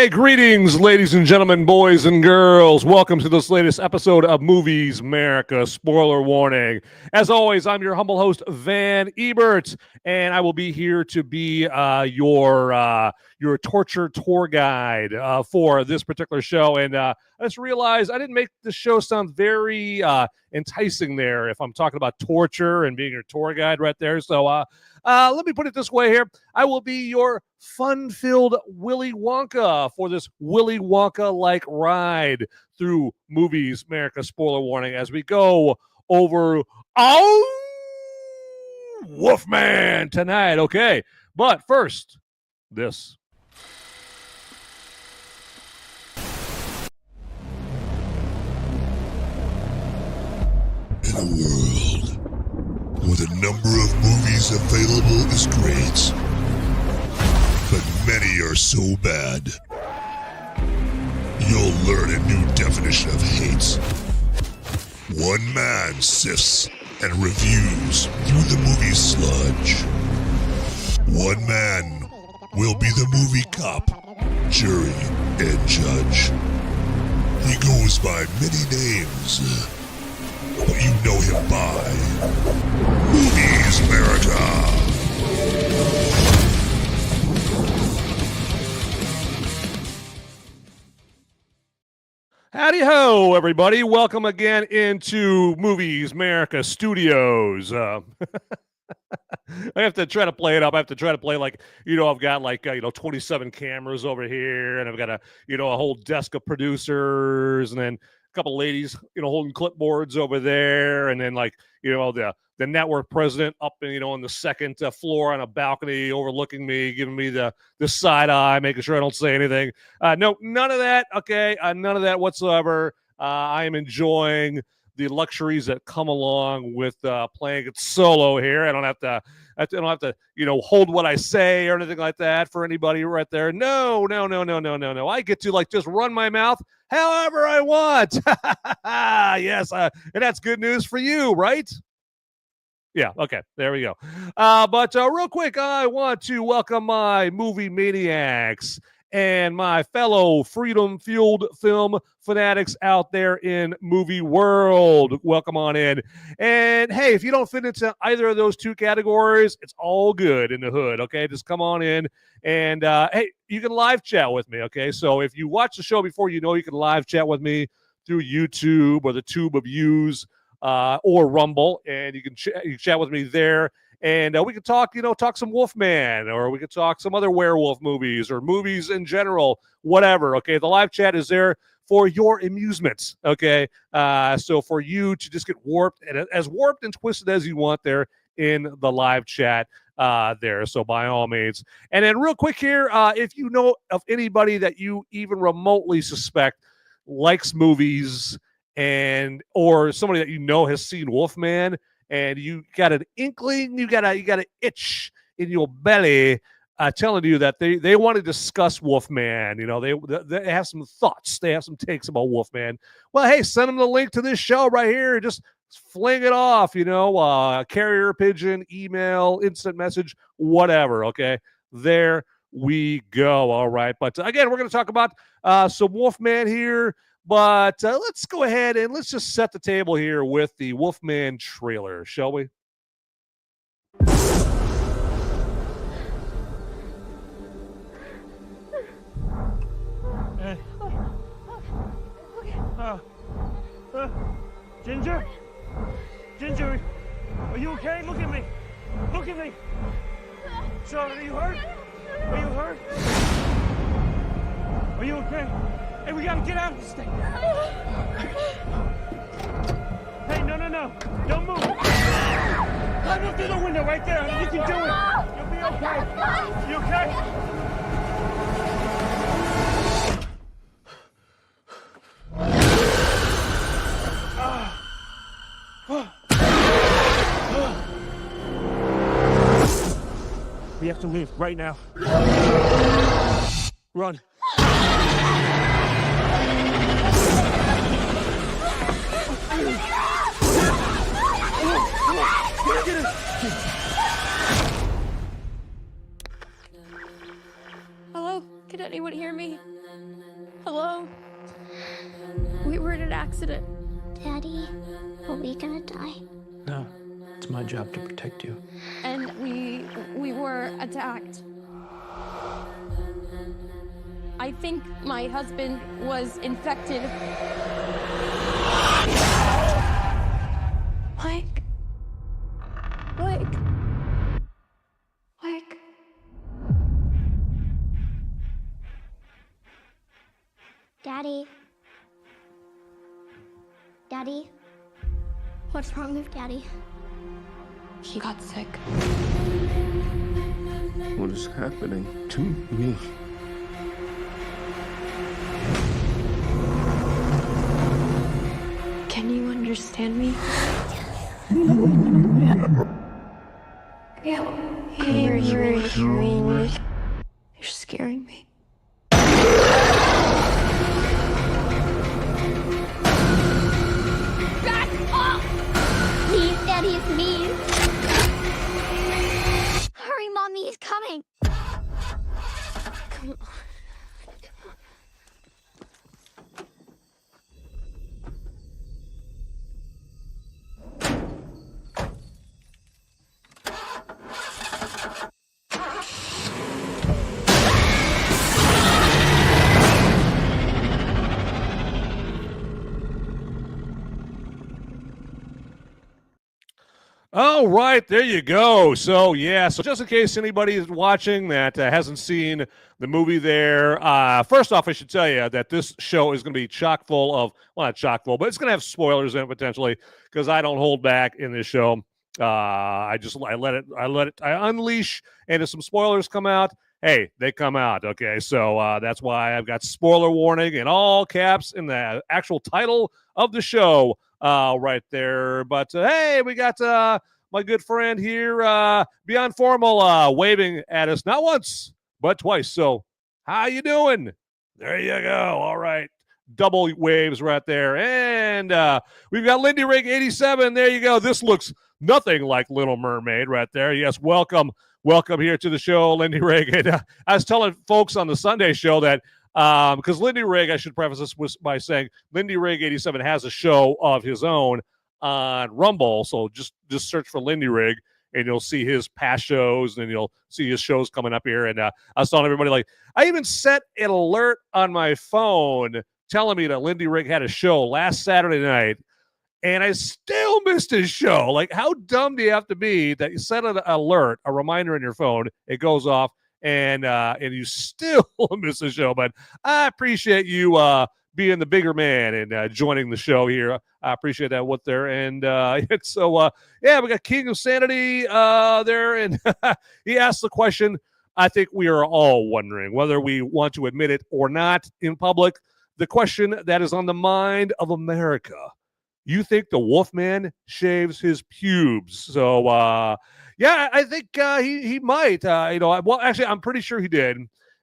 Hey, greetings, ladies and gentlemen, boys and girls. Welcome to this latest episode of Movies Merica. Spoiler warning. As always, I'm your humble host, Van Ebert, and I will be here to be your torture tour guide for this particular show. And I just realized I didn't make the show sound very enticing there if I'm talking about torture and being your tour guide right there. So let me put it this way here. I will be your fun-filled Willy Wonka for this Willy Wonka-like ride through Movies Merica. Spoiler warning as we go over Wolfman tonight. Okay, but first, this. In a world where the number of movies available is great, but many are so bad, you'll learn a new definition of hate. One man sifts and reviews through the movie sludge. One man will be the movie cop, jury, and judge. He goes by many names, but you know him by Movies Merica. Howdy ho, everybody. Welcome again into Movies Merica Studios. I have to try to play it up. I have to try to play like, I've got like, 27 cameras over here, and I've got a whole desk of producers, and then a couple ladies, holding clipboards over there, and then like, the network president up, on the second floor on a balcony overlooking me, giving me the side eye, making sure I don't say anything. No, none of that. Okay, none of that whatsoever. I am enjoying the luxuries that come along with playing it solo here. I don't have to, hold what I say or anything like that for anybody right there. No. I get to like just run my mouth however I want. Yes, and that's good news for you, right? Yeah, okay, there we go. But real quick, I want to welcome my movie maniacs and my fellow freedom-fueled film fanatics out there in movie world. Welcome on in. And hey, if you don't fit into either of those two categories, it's all good in the hood, okay? Just come on in. And hey, you can live chat with me, okay? So if you watch the show before, you can live chat with me through YouTube or the Tube of Views or Rumble, and you can chat with me there. And we could talk, talk some Wolfman, or we could talk some other werewolf movies or movies in general, whatever. Okay, the live chat is there for your amusement. Okay, so for you to just get warped and twisted as you want there in the live chat there. So by all means. And then real quick here, if you know of anybody that you even remotely suspect likes movies or somebody that has seen Wolfman, and you got an inkling, you got an itch in your belly telling you that they want to discuss Wolfman. They have some thoughts, they have some takes about Wolfman. Well, hey, send them the link to this show right here. Just fling it off, carrier pigeon, email, instant message, whatever. Okay, there we go. All right, but again, we're going to talk about some Wolfman here. But let's go ahead and let's just set the table here with the Wolfman trailer, shall we? Hey. Ginger? Ginger, are you okay? Look at me. Look at me. Charlotte, are you hurt? Are you hurt? Are you okay? Hey, we gotta get out of this thing. Hey, no. Don't move. Climb up through the window right there. You can do it. You'll be okay. You okay? We have to leave right now. Run. Hello? Can anyone hear me? Hello? We were in an accident. Daddy, are we gonna die? No, it's my job to protect you. And we were attacked. I think my husband was infected. Mike. Mike. Mike. Daddy. Daddy. What's wrong with Daddy? He got sick. What is happening to me? Can you understand me? You're scaring me. Back off! Please, Daddy, it's me. Hurry, Mommy, he's coming. Come on. All right, there you go. So, yeah, so just in case anybody is watching that hasn't seen the movie there, first off, I should tell you that this show is going to be chock full of, well, not chock full, but it's going to have spoilers in it potentially because I don't hold back in this show. I unleash, and if some spoilers come out, hey, they come out, okay? So that's why I've got spoiler warning in all caps in the actual title of the show. Right there. But hey, we got my good friend here, Beyond Formal, waving at us not once, but twice. So how you doing? There you go. All right. Double waves right there. And we've got Lindy Rig 87. There you go. This looks nothing like Little Mermaid right there. Yes, welcome here to the show, Lindy Rig. And I was telling folks on the Sunday show that because Lindy Rig, I should preface this by saying Lindy Rig 87 has a show of his own on Rumble. So just search for Lindy Rig and you'll see his past shows and you'll see his shows coming up here. And I was telling everybody, like, I even set an alert on my phone telling me that Lindy Rig had a show last Saturday night. And I still missed his show. Like, how dumb do you have to be that you set an alert, a reminder in your phone, it goes off, and you still miss the show? But I appreciate you being the bigger man and joining the show here. I appreciate that with there. And so, yeah, we got King of Sanity there, and he asked the question I think we are all wondering, whether we want to admit it or not in public, the question that is on the mind of America. You think the Wolfman shaves his pubes? So, yeah, I think he might. Well, actually, I'm pretty sure he did,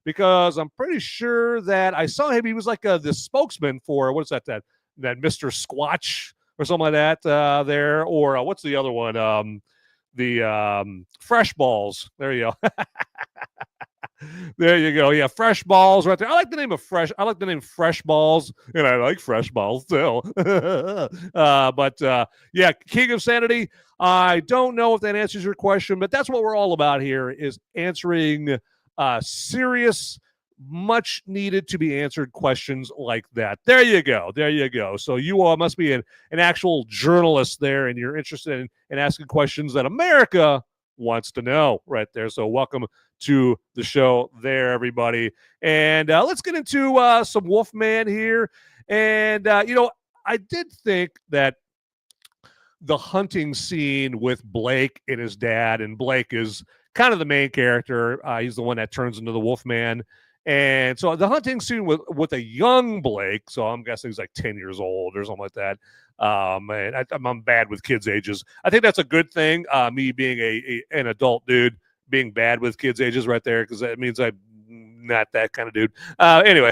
because I'm pretty sure that I saw him. He was like the spokesman for, what's that Mr. Squatch or something like that there. Or what's the other one? The Fresh Balls. There you go. There you go. Yeah, Fresh Balls right there. I like the name Fresh Balls, and I like Fresh Balls too. But yeah, King of Sanity. I don't know if that answers your question, but that's what we're all about here, is answering serious, much needed to be answered questions like that. There you go. There you go. So you all must be an actual journalist there, and you're interested in asking questions that America wants to know right there. So welcome to the show there, everybody. And let's get into some Wolfman here. And, I did think that the hunting scene with Blake and his dad, and Blake is kind of the main character. He's the one that turns into the Wolfman. And so the hunting scene with a young Blake, so I'm guessing he's like 10 years old or something like that. And I'm bad with kids' ages. I think that's a good thing, me being an adult dude, being bad with kids' ages right there, because that means I'm not that kind of dude. Anyway,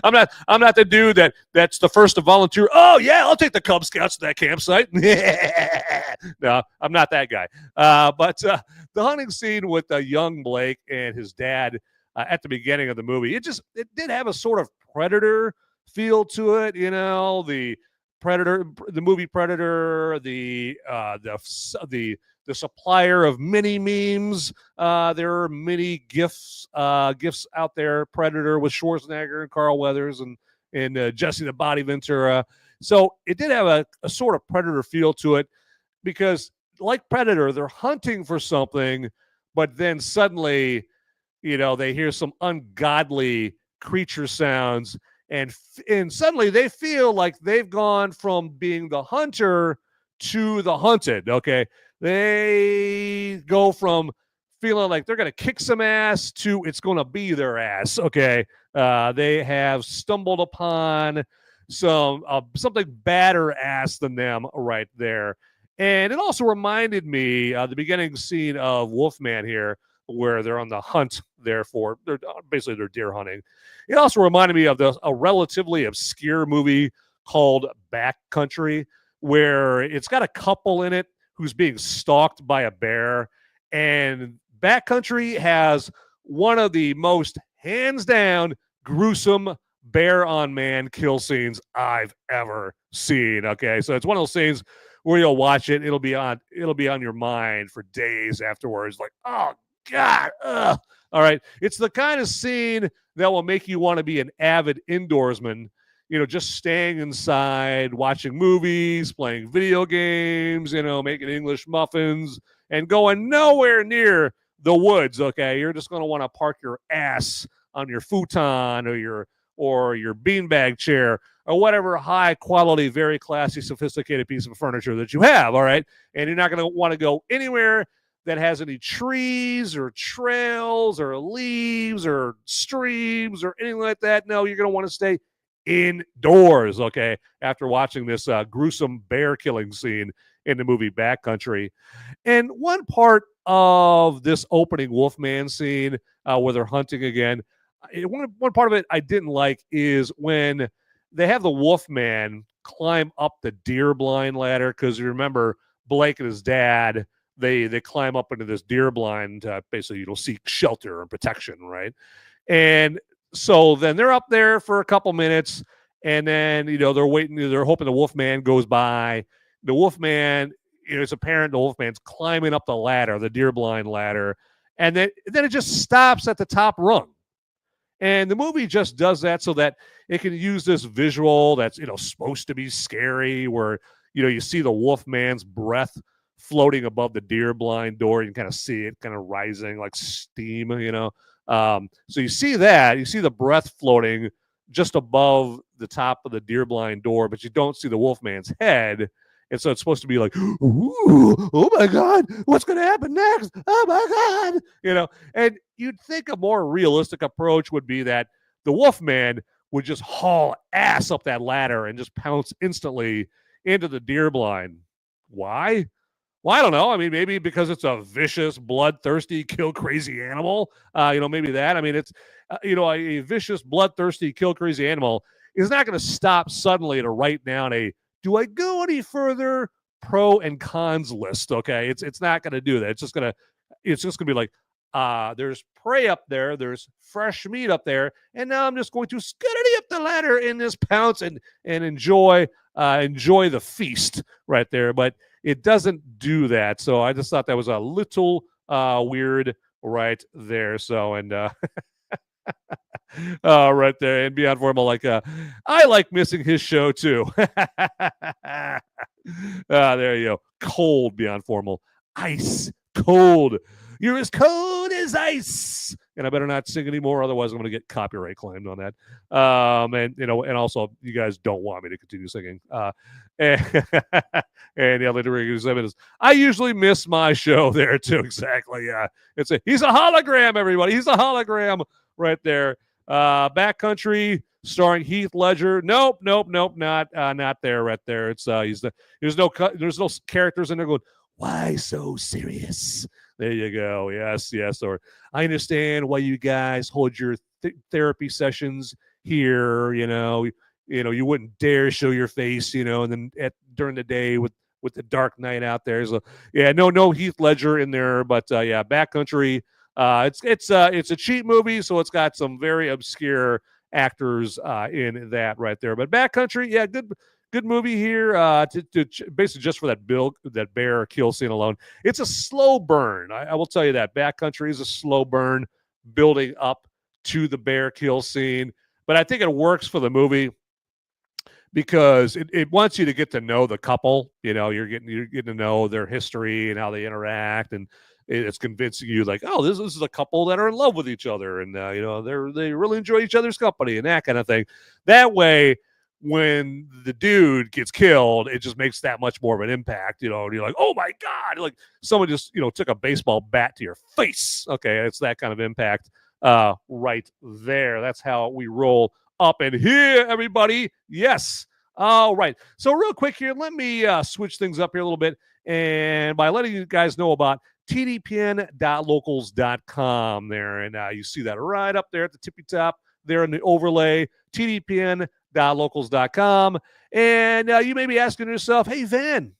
I'm not the dude that's the first to volunteer. Oh, yeah, I'll take the Cub Scouts to that campsite. No, I'm not that guy. But the hunting scene with young Blake and his dad, at the beginning of the movie. It did have a sort of Predator feel to it, the Predator, the movie Predator, the supplier of mini memes. There are many gifs out there. Predator with Schwarzenegger and Carl Weathers and Jesse the Body Ventura. So it did have a sort of Predator feel to it because, like Predator, they're hunting for something, but then suddenly, they hear some ungodly creature sounds, and suddenly they feel like they've gone from being the hunter to the hunted. Okay, they go from feeling like they're going to kick some ass to it's going to be their ass. Okay, they have stumbled upon something badder ass than them right there. And it also reminded me the beginning scene of Wolfman here, where they're on the hunt. Therefore, they're deer hunting. It also reminded me of a relatively obscure movie called Backcountry, where it's got a couple in it who's being stalked by a bear. And Backcountry has one of the most hands down gruesome bear on man kill scenes I've ever seen. Okay, so it's one of those scenes where you'll watch it, it'll be on your mind for days afterwards. Like, oh God, ugh. All right, it's the kind of scene that will make you want to be an avid indoorsman. Just staying inside, watching movies, playing video games, making English muffins, and going nowhere near the woods. Okay, you're just going to want to park your ass on your futon or your beanbag chair or whatever high quality, very classy, sophisticated piece of furniture that you have. All right, and you're not going to want to go anywhere that has any trees or trails or leaves or streams or anything like that. No, you're going to want to stay indoors, okay, after watching this gruesome bear killing scene in the movie Backcountry. And one part of this opening Wolfman scene where they're hunting again, one part of it I didn't like is when they have the Wolfman climb up the deer blind ladder, because you remember Blake and his dad, they climb up into this deer blind to basically seek shelter and protection, right? And so then they're up there for a couple minutes, and then they're waiting, they're hoping the Wolfman goes by. The Wolfman, it's apparent the Wolfman's climbing up the ladder, the deer blind ladder, and then it just stops at the top rung. And the movie just does that so that it can use this visual that's supposed to be scary, where you see the Wolfman's breath floating above the deer blind door. You can kind of see it kind of rising like steam, so you see that, you see the breath floating just above the top of the deer blind door, but you don't see the Wolfman's head. And so it's supposed to be like, ooh, oh my God, what's going to happen next? Oh my God, and you'd think a more realistic approach would be that the Wolfman would just haul ass up that ladder and just pounce instantly into the deer blind. Why? Well, I don't know. I mean, maybe because it's a vicious, bloodthirsty, kill crazy animal. Maybe that. I mean, it's, a vicious, bloodthirsty, kill crazy animal is not going to stop suddenly to write down do I go any further pro and cons list? Okay. It's not going to do that. It's just going to be like, there's prey up there. There's fresh meat up there. And now I'm just going to skiddity up the ladder and just pounce and enjoy the feast right there. But it doesn't do that. So I just thought that was a little weird right there. So, and right there. And Beyond Formal, like, I like missing his show too. There you go. Cold Beyond Formal. Ice cold. You're as cold as ice. And I better not sing anymore, otherwise I'm going to get copyright claimed on that. And also you guys don't want me to continue singing. And the other is I usually miss my show there too. Exactly. Yeah. He's a hologram, everybody. He's a hologram right there. Backcountry starring Heath Ledger. Nope, not there right there. It's there's no characters in there going, why so serious? There you go. Yes. Or I understand why you guys hold your therapy sessions here. You wouldn't dare show your face. And then during the day with the dark night out there. So yeah, no Heath Ledger in there. But Backcountry. It's a cheap movie, so it's got some very obscure actors in that right there. But Backcountry, yeah, good movie here. Basically just for that bear kill scene alone. It's a slow burn. I will tell you that Backcountry is a slow burn building up to the bear kill scene. But I think it works for the movie because it wants you to get to know the couple. You're getting to know their history and how they interact, and it's convincing you like, oh, this is a couple that are in love with each other, and they really enjoy each other's company and that kind of thing. That way, when the dude gets killed, it just makes that much more of an impact, and you're like, oh my God, like someone just, took a baseball bat to your face. Okay, it's that kind of impact right there. That's how we roll up in here, everybody. Yes. All right. So real quick here, let me switch things up here a little bit, and by letting you guys know about tdpn.locals.com there, and you see that right up there at the tippy top there in the overlay, tdpn.locals.com. And you may be asking yourself, hey, Van,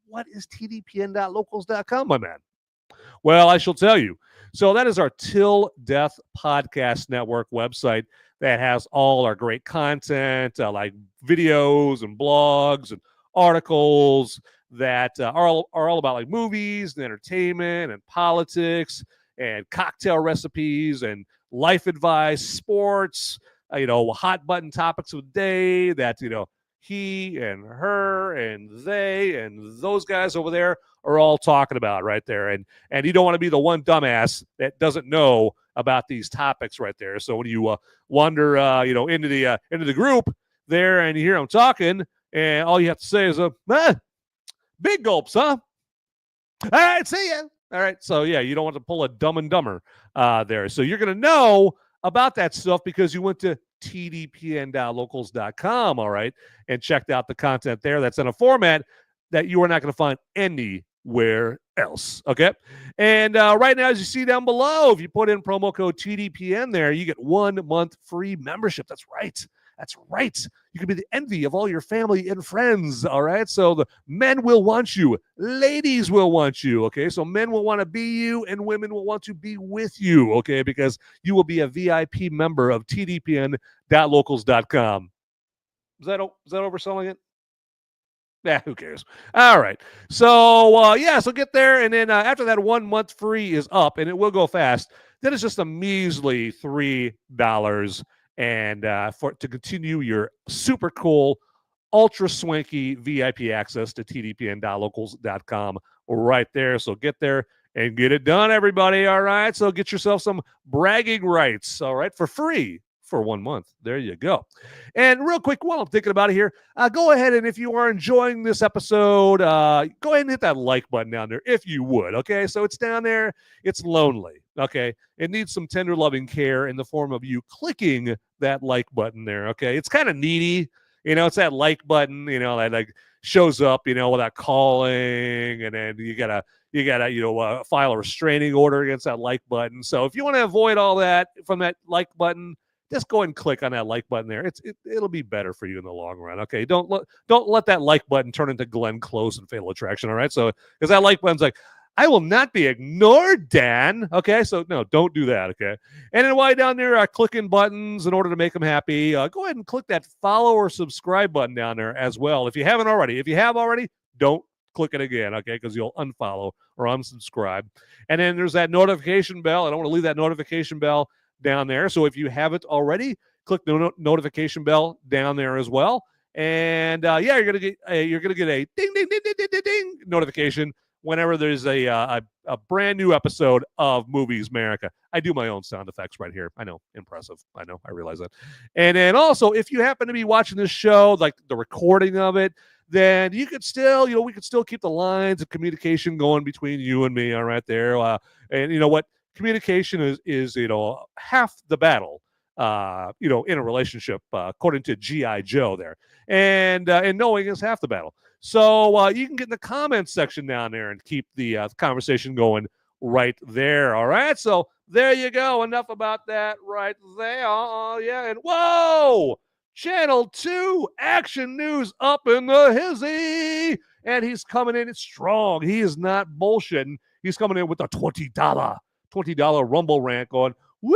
what is tdpn.locals.com, my man? Well, I shall tell you. So that is our Till Death Podcast Network website that has all our great content, like videos and blogs and articles that are all about like movies and entertainment and politics and cocktail recipes and life advice, sports, hot button topics of the day that, he and her and they and those guys over there are all talking about right there. And you don't want to be the one dumbass that doesn't know about these topics right there. So when you wander, into the group there and you hear them talking, and all you have to say is, big gulps, huh? All right, see ya. All right, so yeah, you don't want to pull a Dumb and Dumber there. So you're going to know about that stuff because you went to tdpn.locals.com, all right, and checked out the content there that's in a format that you are not going to find anywhere else, okay? And right now, as you see down below, if you put in promo code TDPN there, you get 1 month free membership. That's right. That's right. You can be the envy of all your family and friends, all right? So the men will want you. Ladies will want you, okay? So men will want to be you, and women will want to be with you, okay? Because you will be a VIP member of tdpn.locals.com. Is that overselling it? Yeah, who cares? All right. So, so get there, and then after that 1 month free is up, and it will go fast, then it's just a measly $3. And to continue your super cool, ultra swanky VIP access to tdpn.locals.com right there. So get there and get it done, everybody. All right. So get yourself some bragging rights, all right, for free for 1 month. There you go. And real quick, while I'm thinking about it here, go ahead and if you are enjoying this episode, go ahead and hit that like button down there if you would. Okay. So it's down there. It's lonely. Okay. It needs some tender loving care in the form of you clicking that like button there. Okay. It's kind of needy. It's that like button, that like shows up, without calling. And then you gotta, file a restraining order against that like button. So if you want to avoid all that from that like button, just go ahead and click on that like button there. It'll be better for you in the long run. Okay. Don't let that like button turn into Glenn Close and Fatal Attraction. All right. So, because that like button's like, I will not be ignored, Dan. Okay, so no, don't do that, okay? And then while you're down there clicking buttons in order to make them happy, go ahead and click that follow or subscribe button down there as well if you haven't already. If you have already, don't click it again, okay, because you'll unfollow or unsubscribe. And then there's that notification bell. I don't want to leave that notification bell down there. So if you haven't already, click the notification bell down there as well. And you're gonna get a ding ding ding ding ding ding ding notification whenever there's a brand new episode of Movies Merica. I do my own sound effects right here. I know, impressive. I know, I realize that. And then also, if you happen to be watching this show, like the recording of it, then you could still, we could still keep the lines of communication going between you and me, all right there. And you know what? Communication is half the battle, in a relationship, according to G.I. Joe there. And knowing is half the battle. So you can get in the comments section down there and keep the conversation going right there. All right. So there you go. Enough about that right there. Yeah. And whoa, Channel 2 action news up in the hizzy. And he's coming in strong. He is not bullshitting. He's coming in with a $20 $20 Rumble rant going, woo,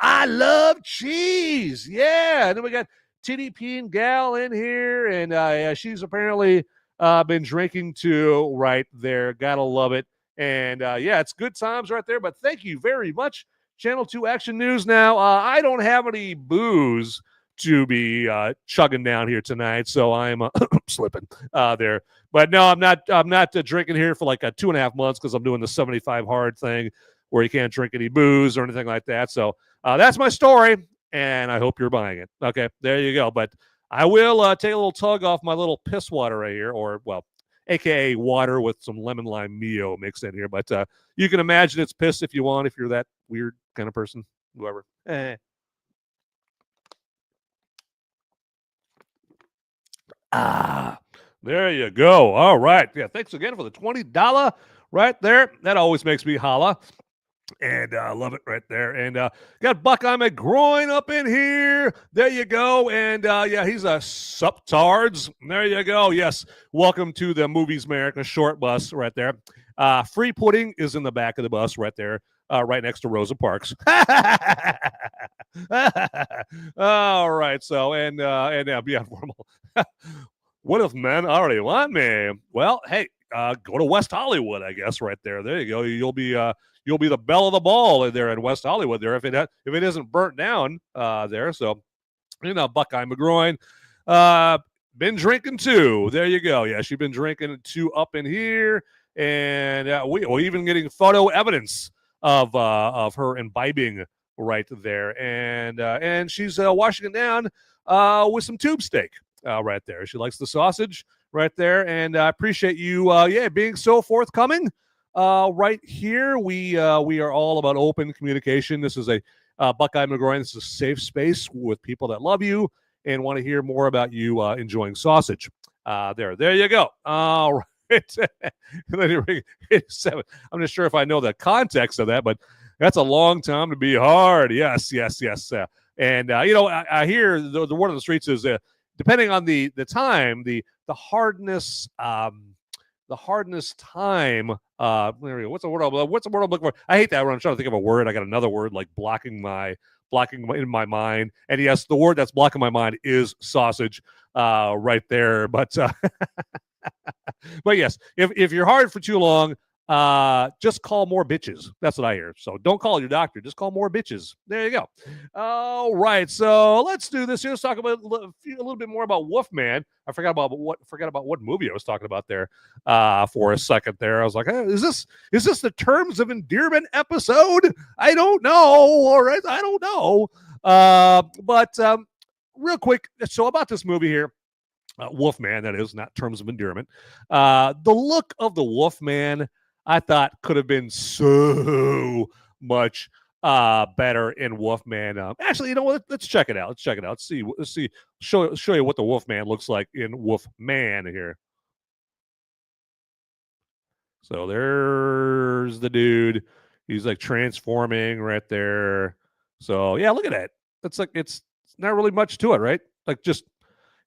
I love cheese. Yeah. And then we got TDP and Gal in here, and she's apparently been drinking too right there. Gotta love it. And yeah, it's good times right there. But thank you very much, Channel 2 Action News. Now, I don't have any booze to be chugging down here tonight, so I'm slipping there. But no, I'm not drinking here for like 2.5 months because I'm doing the 75 hard thing where you can't drink any booze or anything like that. So that's my story, and I hope you're buying it. Okay, there you go. But I will take a little tug off my little piss water right here, or well, AKA water with some lemon lime Mio mixed in here. But you can imagine it's piss if you want, if you're that weird kind of person, whoever. There you go. All right. Yeah, thanks again for the $20 right there. That always makes me holla. And I love it right there. And got Buckeye McGroin up in here. There you go. And yeah, he's a suptards. There you go. Yes. Welcome to the Movies America short bus right there. Free pudding is in the back of the bus right there, right next to Rosa Parks. All right. So, and beyond formal. What if men already want me? Well, hey, go to West Hollywood, I guess, right there. There you go. You'll be the belle of the ball there in West Hollywood there if it isn't burnt down there. So, Buckeye McGroin, been drinking too. There you go. Yeah, she's been drinking too up in here, and we're even getting photo evidence of her imbibing right there, and she's washing it down with some tube steak right there. She likes the sausage right there, and I appreciate you, being so forthcoming. Right here, we are all about open communication. This is a Buckeye McGroin. This is a safe space with people that love you and want to hear more about you enjoying sausage. There you go. All right. I'm not sure if I know the context of that, but that's a long time to be hard. Yes. And I hear the word on the streets is depending on the time, the hardness. The hardness time. What's the word I'm looking for? I hate that word. I'm trying to think of a word. I got another word like blocking in my mind. And yes, the word that's blocking my mind is sausage right there. But but yes, if you're hard for too long, just call more bitches. That's what I hear. So don't call your doctor. Just call more bitches. There you go. All right. So let's do this. Let's talk about a little bit more about Wolfman. I forgot about what movie I was talking about there for a second there. I was like, hey, is this the Terms of Endearment episode? I don't know. All right. I don't know. But real quick. So about this movie here. Wolfman, that is, not Terms of Endearment. The look of the Wolfman, I thought, could have been so much better in Wolfman. Actually, you know what? Let's check it out. Let's see. Show you what the Wolfman looks like in Wolfman here. So there's the dude. He's like transforming right there. So yeah, look at that. It's not really much to it, right? Like just.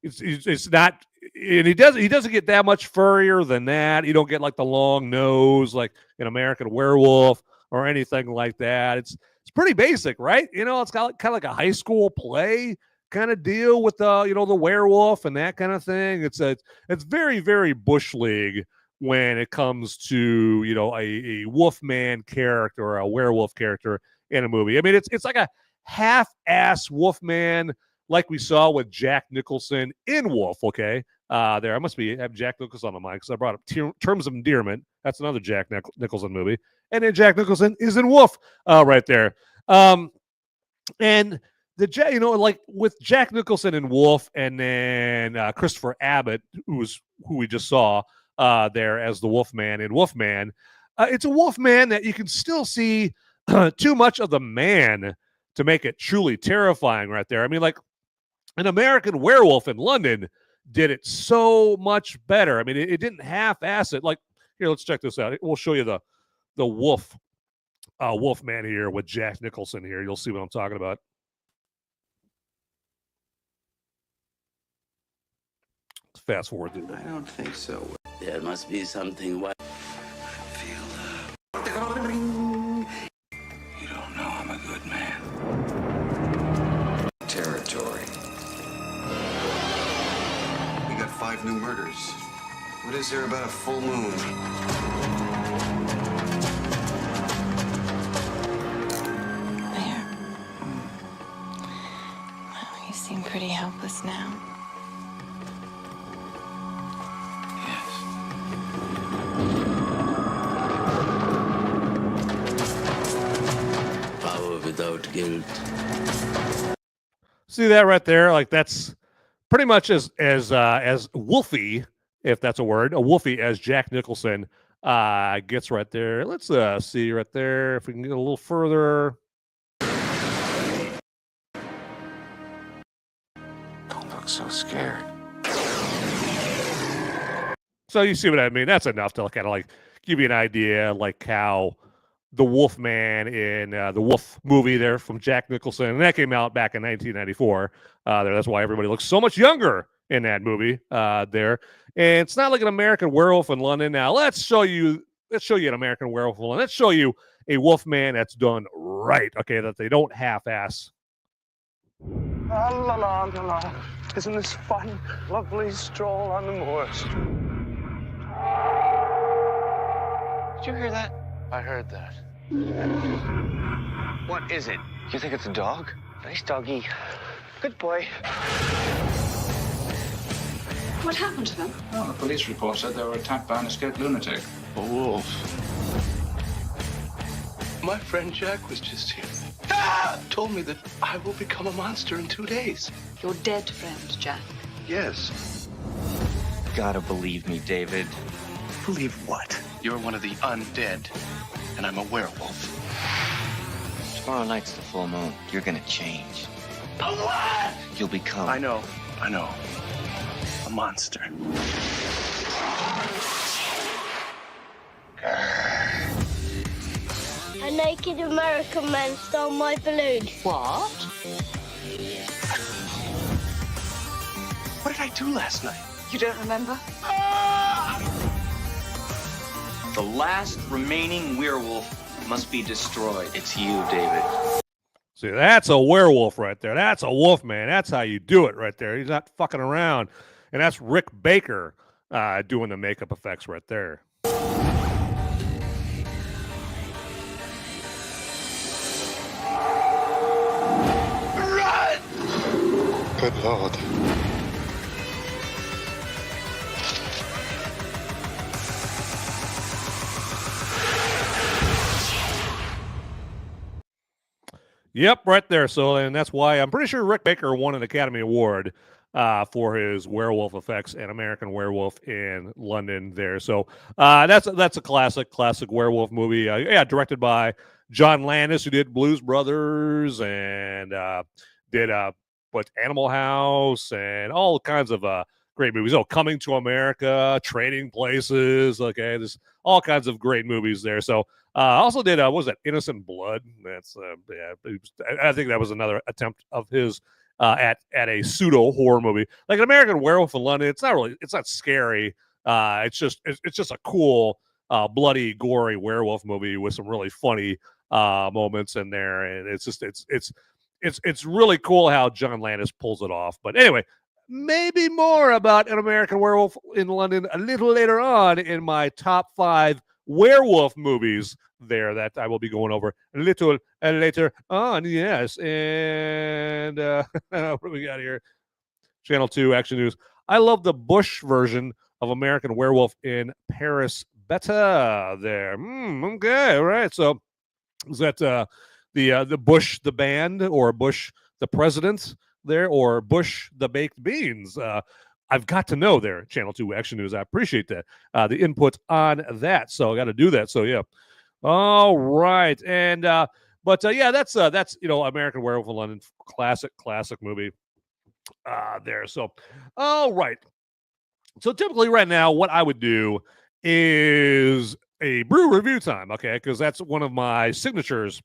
It's not, and he doesn't get that much furrier than that. You don't get like the long nose like an American Werewolf or anything like that. It's pretty basic, right? It's got kind of like a high school play kind of deal with the werewolf and that kind of thing. It's very, very Bush League when it comes to a Wolfman character or a werewolf character in a movie. I mean, it's like a half-ass Wolfman. Like we saw with Jack Nicholson in Wolf, okay? There, I must have Jack Nicholson on my mind because I brought up Terms of Endearment. That's another Jack Nicholson movie. And then Jack Nicholson is in Wolf right there. And like with Jack Nicholson in Wolf and then Christopher Abbott, who we just saw there as the Wolfman in Wolfman, it's a Wolfman that you can still see too much of the man to make it truly terrifying right there. I mean, like, an American Werewolf in London did it so much better. I mean, it didn't half-ass it. Like, here, let's check this out. We'll show you the Wolfman here with Jack Nicholson here. You'll see what I'm talking about. Let's fast forward through that. I don't think so. There must be something. 5 new murders. What is there about a full moon? There. Well, you seem pretty helpless now. Power without guilt. See that right there? Like that's pretty much as wolfy, if that's a word, a wolfy as Jack Nicholson gets right there. Let's see right there if we can get a little further. Don't look so scared. So you see what I mean? That's enough to kind of like give you an idea, like how the Wolfman in the Wolf movie there from Jack Nicholson, and that came out back in 1994. That's why everybody looks so much younger in that movie there. And it's not like an American Werewolf in London. Now let's show you an American Werewolf in London. Let's show you a Wolfman that's done right. Okay, that they don't half-ass. La la la la la. Isn't this fun? Lovely stroll on the moors. Did you hear that? I heard that. What is it? You think it's a dog? Nice doggy. Good boy. What happened to them? Well, the police report said they were attacked by an escaped lunatic. A wolf. My friend Jack was just here. Told me that I will become a monster in 2 days. Your dead friend, Jack. Yes. Gotta believe me, David. Believe what? You're one of the undead, and I'm a werewolf. Tomorrow night's the full moon. You're gonna change. A what? You'll become... I know. A monster. A naked American man stole my balloon. What? What did I do last night? You don't remember? The last remaining werewolf must be destroyed. It's you, David. See, that's a werewolf right there. That's a wolf, man. That's how you do it right there. He's not fucking around. And that's Rick Baker doing the makeup effects right there. Run! Good Lord. Yep, right there. So, and that's why I'm pretty sure Rick Baker won an Academy Award for his werewolf effects and American Werewolf in London there. So that's a classic werewolf movie. Yeah, directed by John Landis, who did Blues Brothers and did Animal House and all kinds of great movies. Oh, Coming to America, Trading Places. Okay, there's all kinds of great movies there. So also did what was that, Innocent Blood? That's I think that was another attempt of his at a pseudo horror movie, like an American Werewolf in London. It's not scary. It's just a cool, bloody, gory werewolf movie with some really funny moments in there, and it's really cool how John Landis pulls it off. But anyway, maybe more about an American Werewolf in London a little later on in my top 5 werewolf movies there that I will be going over a little later on. Yes. And what do we got here? Channel 2 Action News. I love the Bush version of American Werewolf in Paris better there. Okay. All right. So is that the Bush the band, or Bush the president there, or Bush the baked beans? I've got to know there, Channel 2 Action News. I appreciate that, the input on that. So I got to do that. So yeah. All right. And but that's American Werewolf in London, classic movie there. So all right. So typically right now, what I would do is a brew review time, okay? Because that's one of my signatures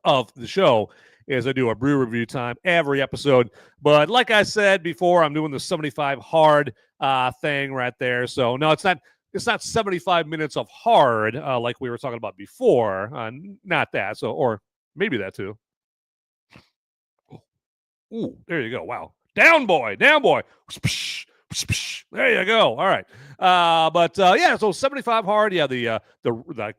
of the show, is I do a brew review time every episode. But like I said before, I'm doing the 75 hard thing right there. So no, it's not 75 minutes of hard like we were talking about before. Not that. So, or maybe that too. Ooh, there you go. Wow. Down boy. There you go. All right. Yeah, so 75 hard, yeah, the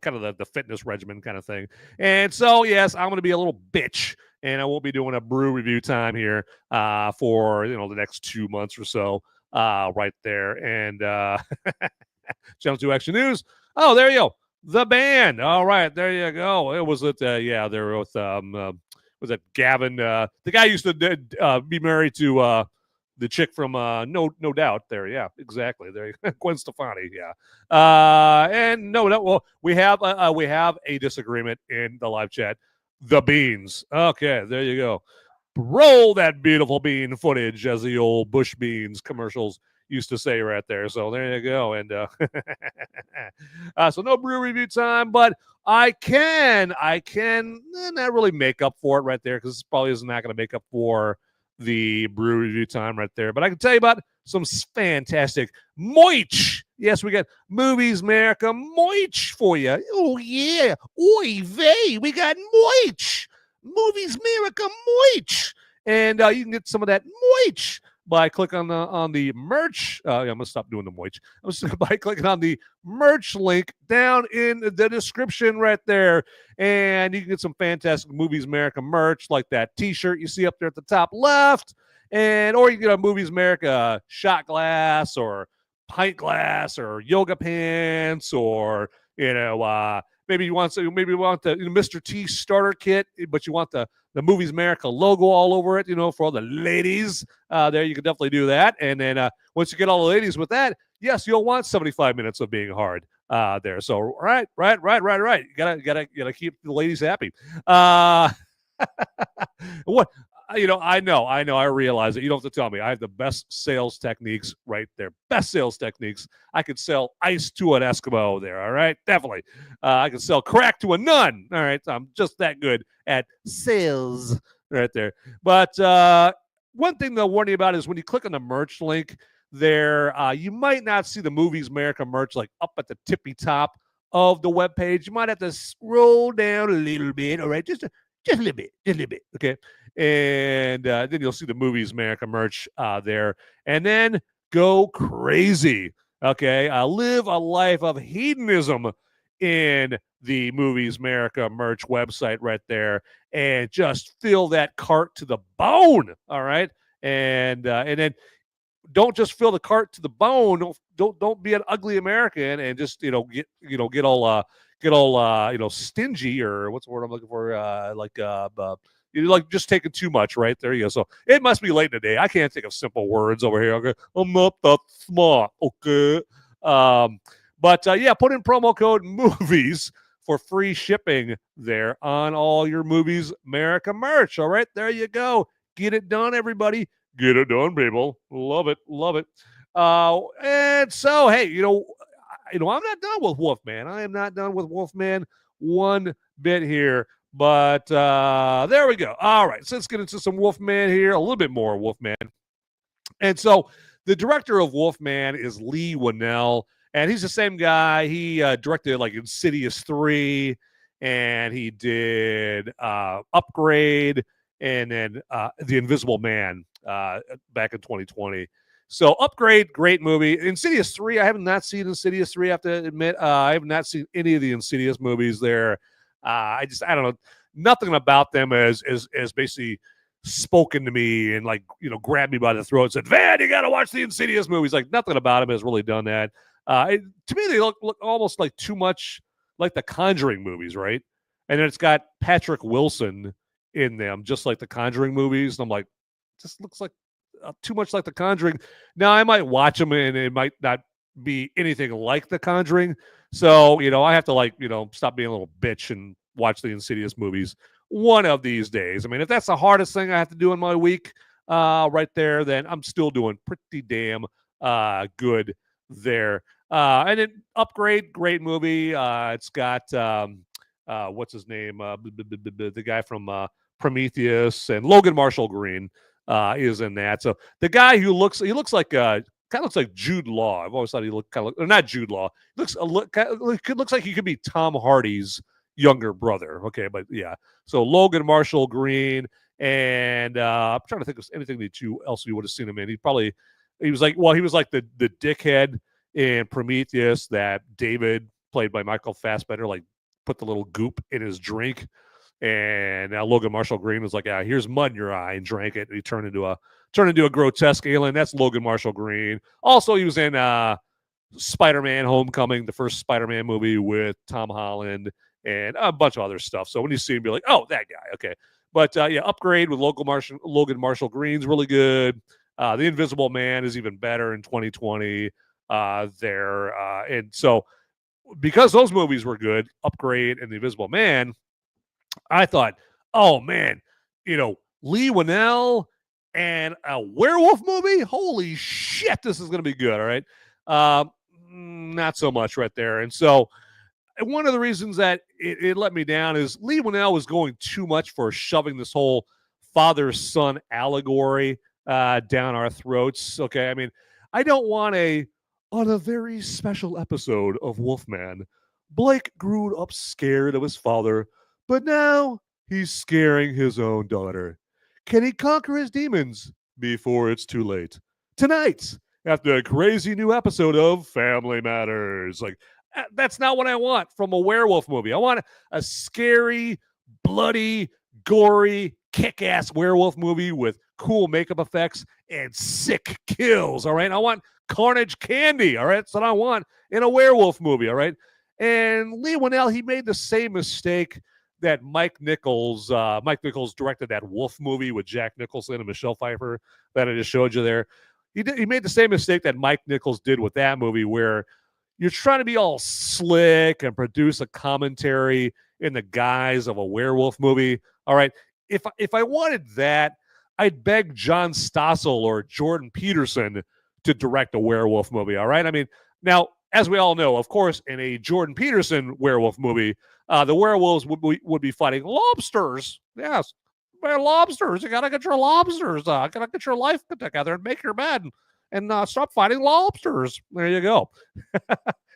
kind of the fitness regimen kind of thing. And so, yes, I'm going to be a little bitch, and I won't be doing a brew review time here for, the next 2 months or so right there. And Channel 2 Action News. Oh, there you go. The Band. All right, there you go. It was at, they're with, was it Gavin? The guy used to be married to the chick from No Doubt there. Yeah, exactly. There, Gwen Stefani. Yeah. And no, well, we have a disagreement in the live chat. The beans. Okay, there you go. Roll that beautiful bean footage, as the old Bush Beans commercials used to say right there. So there you go. And so no brew review time, but I can not really make up for it right there, because this probably is not going to make up for the brew review time right there. But I can tell you about some fantastic moich. Yes, we got Movies America moich for you. Oh, yeah. Oy vey. We got moich. Movies America moich. And you can get some of that moich by clicking on the merch. I'm going to stop doing the moich. By clicking on the merch link down in the description right there. And you can get some fantastic Movies America merch, like that t-shirt you see up there at the top left. Or you can get a Movies America shot glass or pint glass or yoga pants, or, maybe you want the Mr. T starter kit, but you want the Movies America logo all over it, for all the ladies. There, you can definitely do that. And then once you get all the ladies with that, yes, you'll want 75 minutes of being hard there. So right. You gotta keep the ladies happy. What? I know. I realize it. You don't have to tell me. I have the best sales techniques right there. Best sales techniques. I could sell ice to an Eskimo there. All right, definitely. I could sell crack to a nun. All right, I'm just that good at sales right there. But one thing they'll warn you about is when you click on the merch link there, you might not see the Movies America merch like up at the tippy top of the webpage. You might have to scroll down a little bit. All right, just a little bit. Okay. And then you'll see the Movies America merch there. And then go crazy. Okay. Live a life of hedonism in the Movies America merch website right there. And just fill that cart to the bone. All right. And then don't just fill the cart to the bone. Don't be an ugly American and just, get all stingy, or what's the word I'm looking for? You're like just taking too much, right? There you go. So it must be late in the day. I can't think of simple words over here. Okay, I'm not that smart. Okay. Put in promo code movies for free shipping there on all your Movies America merch. All right, there you go. Get it done, everybody. Get it done, people. Love it. And so, hey, I'm not done with Wolfman. I am not done with Wolfman one bit here. But there we go. All right, so let's get into some Wolfman here, a little bit more Wolfman. And so the director of Wolfman is Leigh Whannell, and he's the same guy. He directed like Insidious 3, and he did Upgrade, and then The Invisible Man back in 2020. So Upgrade, great movie. Insidious 3, I have not seen Insidious 3, I have to admit. I have not seen any of the Insidious movies there. I don't know. Nothing about them has basically spoken to me and grabbed me by the throat and said, "Van, you got to watch the Insidious movies." Like nothing about them has really done that. To me, they look almost like too much like the Conjuring movies, right? And then it's got Patrick Wilson in them, just like the Conjuring movies. And I'm like, just looks like too much like the Conjuring. Now I might watch them and it might not be anything like the Conjuring. So, I have to stop being a little bitch and watch the Insidious movies one of these days. I mean, if that's the hardest thing I have to do in my week right there, then I'm still doing pretty damn good there. And then Upgrade, great movie. It's got, what's his name? The guy from Prometheus, and Logan Marshall Green is in that. So the guy who looks like kind of looks like Jude Law. I've always thought he looked kind of or not Jude Law. Looks like he could be Tom Hardy's younger brother. Okay, but yeah. So Logan Marshall Green, and I'm trying to think of anything else you would have seen him in. He probably he was like the dickhead in Prometheus that David, played by Michael Fassbender, like put the little goop in his drink. And now Logan Marshall Green was like, here's mud in your eye, and drank it, and he turned into a grotesque alien. That's Logan Marshall Green. Also, he was in Spider-Man Homecoming, the first Spider-Man movie with Tom Holland, and a bunch of other stuff. So when you see him, be like, oh, that guy. Okay. But Upgrade with Logan Marshall Green's really good. The Invisible Man is even better in 2020 and so because those movies were good, Upgrade and The Invisible Man, I thought, oh man, Leigh Whannell and a werewolf movie? Holy shit, this is going to be good, all right? Not so much right there. And so one of the reasons that it let me down is Leigh Whannell was going too much for shoving this whole father-son allegory down our throats, okay? I mean, I don't want on a very special episode of Wolfman, Blake grew up scared of his father, but now he's scaring his own daughter. Can he conquer his demons before it's too late? Tonight, after a crazy new episode of Family Matters. Like, that's not what I want from a werewolf movie. I want a scary, bloody, gory, kick-ass werewolf movie with cool makeup effects and sick kills, all right? I want carnage candy, all right? That's what I want in a werewolf movie, all right? And Leigh Whannell, he made the same mistake that Mike Nichols directed that Wolf movie with Jack Nicholson and Michelle Pfeiffer that I just showed you there. He made the same mistake that Mike Nichols did with that movie, where you're trying to be all slick and produce a commentary in the guise of a werewolf movie. All right. If I wanted that, I'd beg John Stossel or Jordan Peterson to direct a werewolf movie. All right. I mean, now, as we all know, of course, in a Jordan Peterson werewolf movie, the werewolves would be fighting lobsters. Yes. Lobsters. You got to get your lobsters. Got to get your life together and make your bed and stop fighting lobsters. There you go.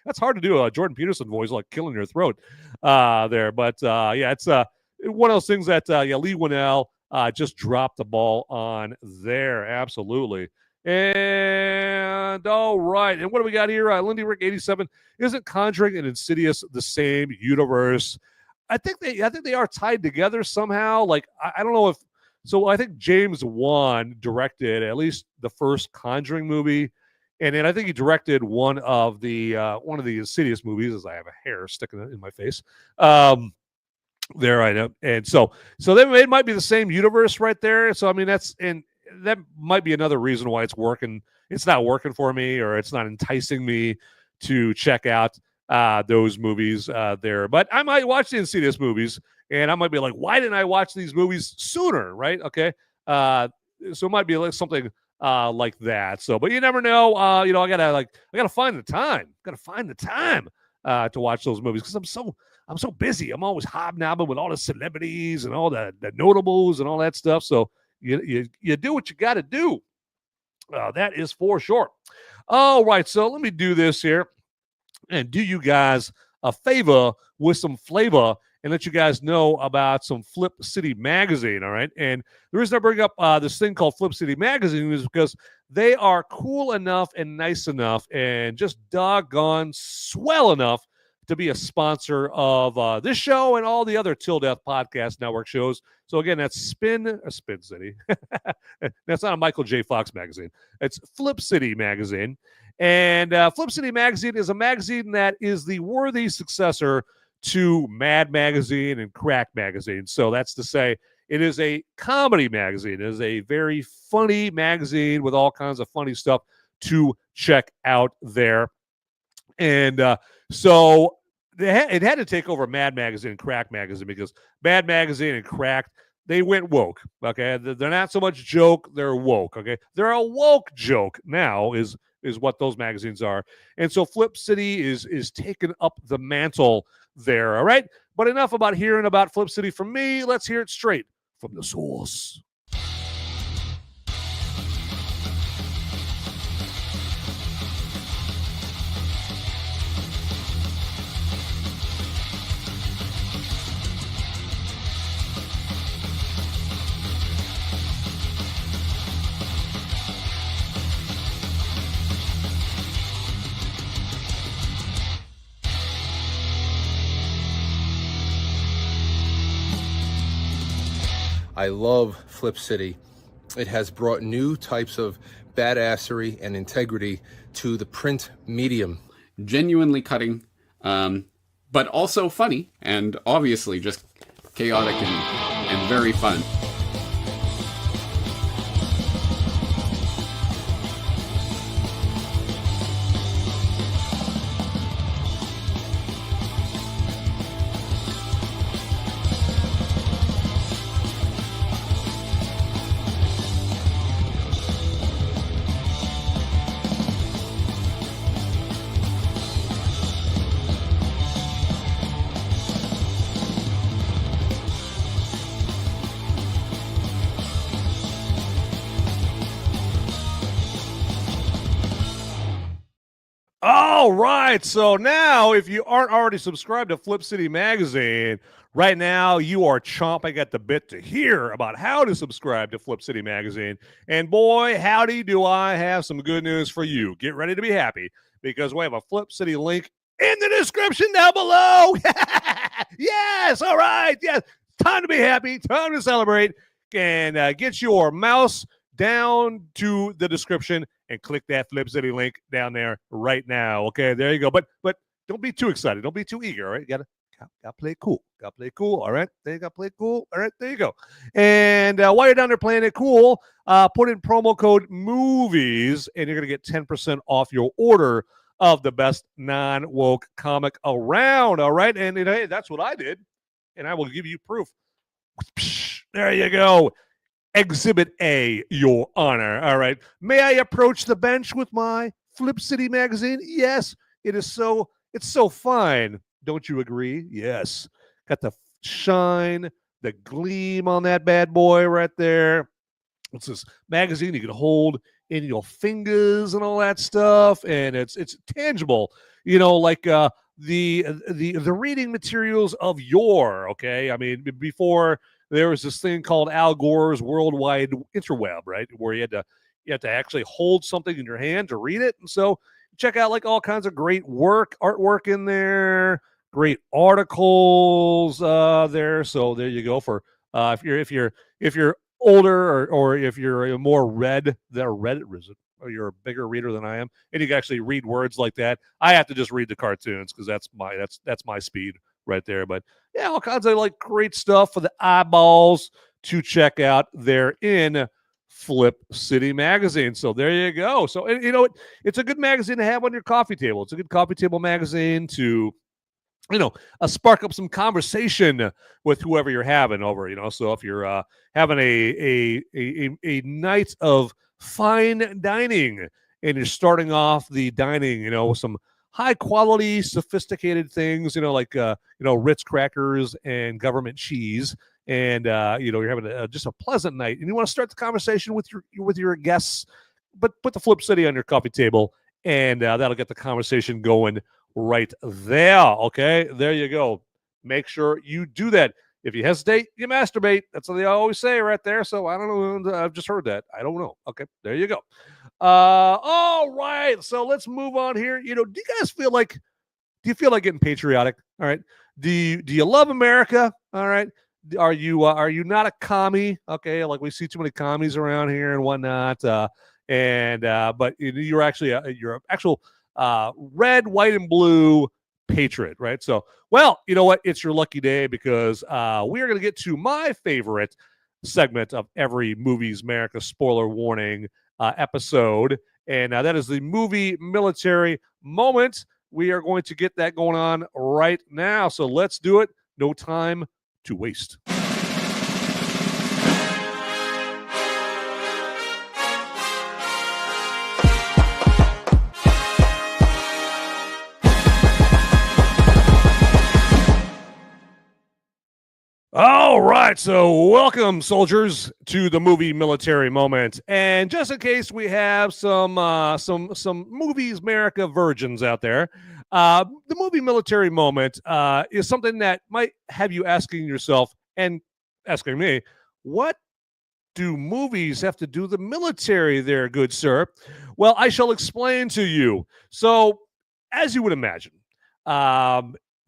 That's hard to do. A Jordan Peterson voice, like killing your throat there. But it's one of those things that Leigh Whannell just dropped the ball on there. Absolutely. And all right. And what do we got here? Lindy Rick 87. Isn't Conjuring and Insidious the same universe? I think they are tied together somehow. Like, I don't know if so. I think James Wan directed at least the first Conjuring movie, and then I think he directed one of the Insidious movies. As I have a hair sticking in my face, there I know. And so it might be the same universe right there. So I mean that might be another reason why it's working. It's not working for me, or it's not enticing me to check out those movies there. But I might watch the Insidious movies, and I might be like, why didn't I watch these movies sooner? Right? Okay. So it might be like something like that. So, but you never know. I gotta find the time. Gotta find the time to watch those movies, because I'm so busy. I'm always hobnobbing with all the celebrities and all the notables and all that stuff. So you do what you got to do. That is for sure. All right. So let me do this here and do you guys a favor with some flavor and let you guys know about some Flip City Magazine, all right? And the reason I bring up this thing called Flip City Magazine is because they are cool enough and nice enough and just doggone swell enough to be a sponsor of this show and all the other Till Death Podcast Network shows. So again, that's Spin City. That's not a Michael J. Fox magazine. It's Flip City Magazine. And Flip City Magazine is a magazine that is the worthy successor to Mad Magazine and Crack Magazine. So that's to say, it is a comedy magazine. It is a very funny magazine with all kinds of funny stuff to check out there. And so it had to take over Mad Magazine and Crack Magazine, because Mad Magazine and Crack, they went woke. Okay, they're not so much joke, they're woke. Okay, they're a woke joke now is what those magazines are. And so Flip City is taking up the mantle there. All right, but enough about hearing about Flip City from me. Let's hear it straight from the source. I love Flip City. It has brought new types of badassery and integrity to the print medium. Genuinely cutting, but also funny, and obviously just chaotic and very fun. All right. So now, if you aren't already subscribed to Flip City Magazine, right now you are chomping at the bit to hear about how to subscribe to Flip City Magazine. And boy, howdy, do I have some good news for you. Get ready to be happy because we have a Flip City link in the description down below. Yes. All right. Yes. Time to be happy. Time to celebrate. And get your mouse down to the description and click that Flip City link down there right now. Okay, there you go. But don't be too excited. Don't be too eager. All right, gotta play it cool. Gotta play it cool. All right, there you go. Play it cool. All right, there you go. And while you're down there playing it cool, put in promo code MOVIES, and you're gonna get 10% off your order of the best non-woke comic around. All right, and hey, that's what I did, and I will give you proof. There you go. Exhibit A, Your Honor. All right. May I approach the bench with my Flip City magazine? Yes, it's so fine. Don't you agree? Yes. Got the shine, the gleam on that bad boy right there. It's this magazine you can hold in your fingers and all that stuff, and it's tangible. You know, like the reading materials of yore. Okay, I mean before. There was this thing called Al Gore's Worldwide Interweb, right, where you had to actually hold something in your hand to read it. And so check out like all kinds of great artwork in there, great articles there. So there you go. For if you're older or if you're more read, or you're a bigger reader than I am, and you can actually read words like that. I have to just read the cartoons because that's my speed right there. But yeah, all kinds of like great stuff for the eyeballs to check out there in Flip City Magazine. So there you go. So you know, it's a good magazine to have on your coffee table. It's a good coffee table magazine to, you know, spark up some conversation with whoever you're having over. You know, so if you're having a night of fine dining and you're starting off the dining, you know, with some high quality, sophisticated things, you know, like Ritz crackers and government cheese, and you know, you're having just a pleasant night, and you want to start the conversation with your guests, but put the Flip City on your coffee table, and that'll get the conversation going right there. Okay, there you go. Make sure you do that. If you hesitate, you masturbate. That's what they always say right there. So I don't know. I've just heard that. I don't know. Okay, there you go. All right. So let's move on here. You know, do you feel like getting patriotic? All right. Do you love America? All right. Are you not a commie? Okay. Like we see too many commies around here and whatnot. But you're actually you're an actual red, white, and blue patriot, right? So, well, you know what? It's your lucky day because we are going to get to my favorite segment of every Movies America spoiler warning episode, and that is the movie military moment. We are going to get that going on right now. So let's do it. No time to waste. All right, so welcome, soldiers, to the movie military moment. And just in case we have some Movies America virgins out there, the movie military moment is something that might have you asking yourself and asking me, what do movies have to do with the military there, good sir? Well, I shall explain to you. So, as you would imagine,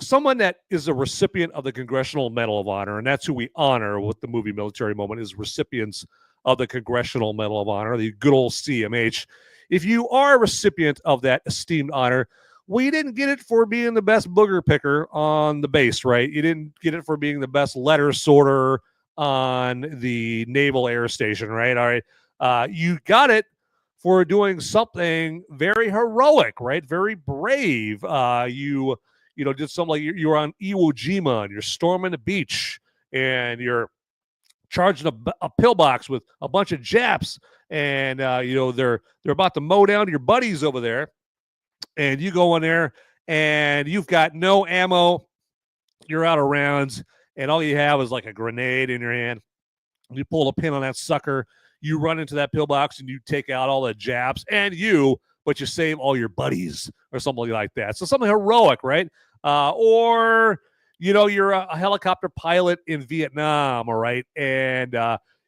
someone that is a recipient of the Congressional Medal of Honor, and that's who we honor with the movie Military Moment, is recipients of the Congressional Medal of Honor, the good old CMH. If you are a recipient of that esteemed honor, well, you didn't get it for being the best booger picker on the base, right? You didn't get it for being the best letter sorter on the Naval Air Station, right? All right. You got it for doing something very heroic, right? Very brave. You did something like you were on Iwo Jima and you're storming the beach and you're charging a pillbox with a bunch of Japs, and they're about to mow down your buddies over there, and you go in there and you've got no ammo, you're out of rounds, and all you have is like a grenade in your hand. You pull a pin on that sucker, you run into that pillbox, and you take out all the Japs but you save all your buddies or something like that. So something heroic, right? Or you're a helicopter pilot in Vietnam, all right, and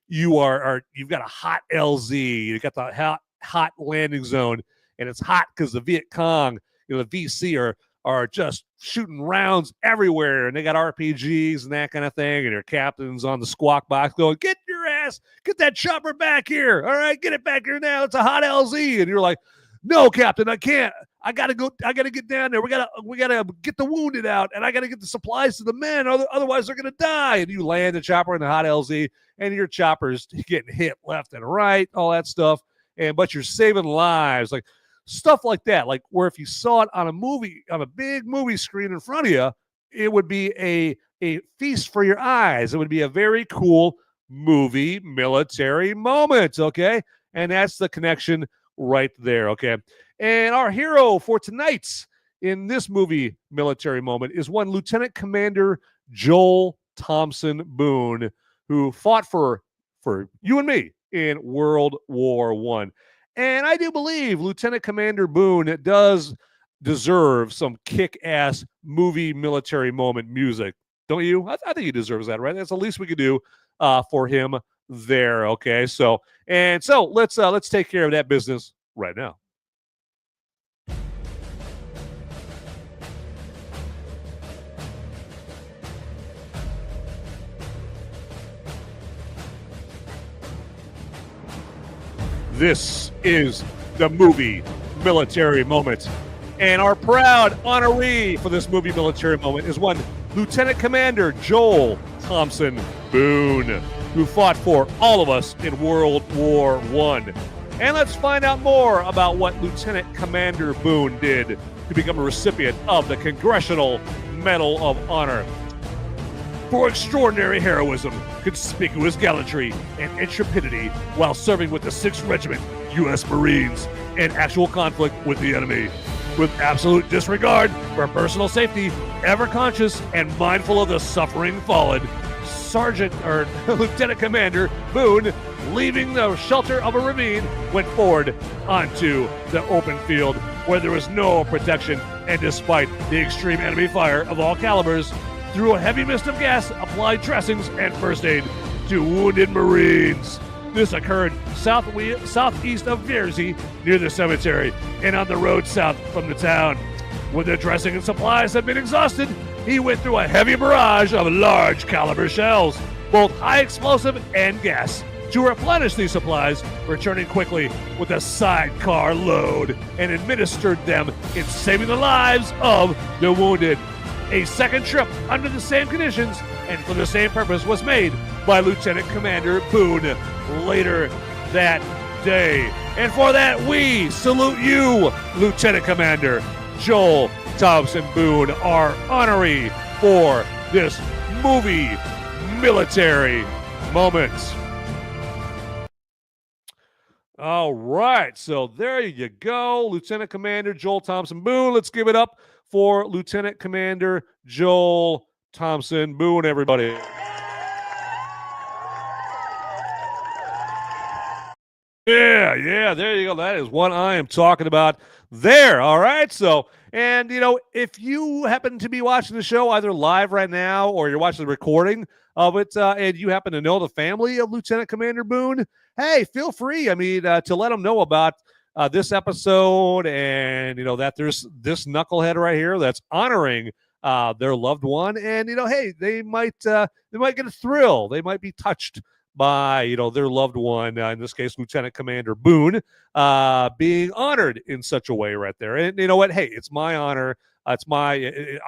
you've got a hot LZ, you got the hot landing zone, and it's hot because the Viet Cong, the VC are just shooting rounds everywhere, and they got RPGs and that kind of thing, and your captain's on the squawk box going, get that chopper back here, all right, get it back here now, it's a hot LZ, and you're like, no, Captain, I can't. I gotta get down there. We gotta get the wounded out, and I gotta get the supplies to the men. Otherwise, they're gonna die. And you land the chopper in the hot LZ, and your chopper's getting hit left and right, all that stuff. But you're saving lives, like stuff like that. Like where if you saw it on a big movie screen in front of you, it would be a feast for your eyes. It would be a very cool movie military moment. Okay, and that's the connection right there, okay? And our hero for tonight in this movie Military Moment is one Lieutenant Commander Joel Thompson Boone, who fought for you and me in World War I. And I do believe Lieutenant Commander Boone does deserve some kick-ass movie Military Moment music. Don't you? I think he deserves that, right? That's the least we could do for him there, okay? So let's take care of that business right now. This is the movie Military Moment, and our proud honoree for this movie Military Moment is one Lieutenant Commander Joel Thompson Boone, who fought for all of us in World War I. And let's find out more about what Lieutenant Commander Boone did to become a recipient of the Congressional Medal of Honor. For extraordinary heroism, conspicuous gallantry, and intrepidity while serving with the 6th Regiment U.S. Marines in actual conflict with the enemy. With absolute disregard for personal safety, ever conscious and mindful of the suffering fallen, Lieutenant Commander Boone, leaving the shelter of a ravine, went forward onto the open field where there was no protection, and despite the extreme enemy fire of all calibers, through a heavy mist of gas, applied dressings and first aid to wounded Marines. This occurred southeast of Jersey, near the cemetery, and on the road south from the town. When the dressing and supplies had been exhausted, he went through a heavy barrage of large caliber shells, both high explosive and gas, to replenish these supplies, returning quickly with a sidecar load, and administered them in saving the lives of the wounded. A second trip under the same conditions and for the same purpose was made by Lieutenant Commander Boone later that day. And for that, we salute you, Lieutenant Commander Joel Thompson Boone, our honoree for this movie Military Moment. All right, so there you go, Lieutenant Commander Joel Thompson Boone. Let's give it up for Lieutenant Commander Joel Thompson Boone, everybody. Yeah, there you go. That is what I am talking about there, all right? So, and, if you happen to be watching the show either live right now or you're watching the recording of it, and you happen to know the family of Lieutenant Commander Boone, hey, feel free, to let them know about this episode, and that there's this knucklehead right here that's honoring their loved one, and hey, they might get a thrill. They might be touched by their loved one, in this case Lieutenant Commander Boone, being honored in such a way right there. And you know what? Hey, it's my honor. It's my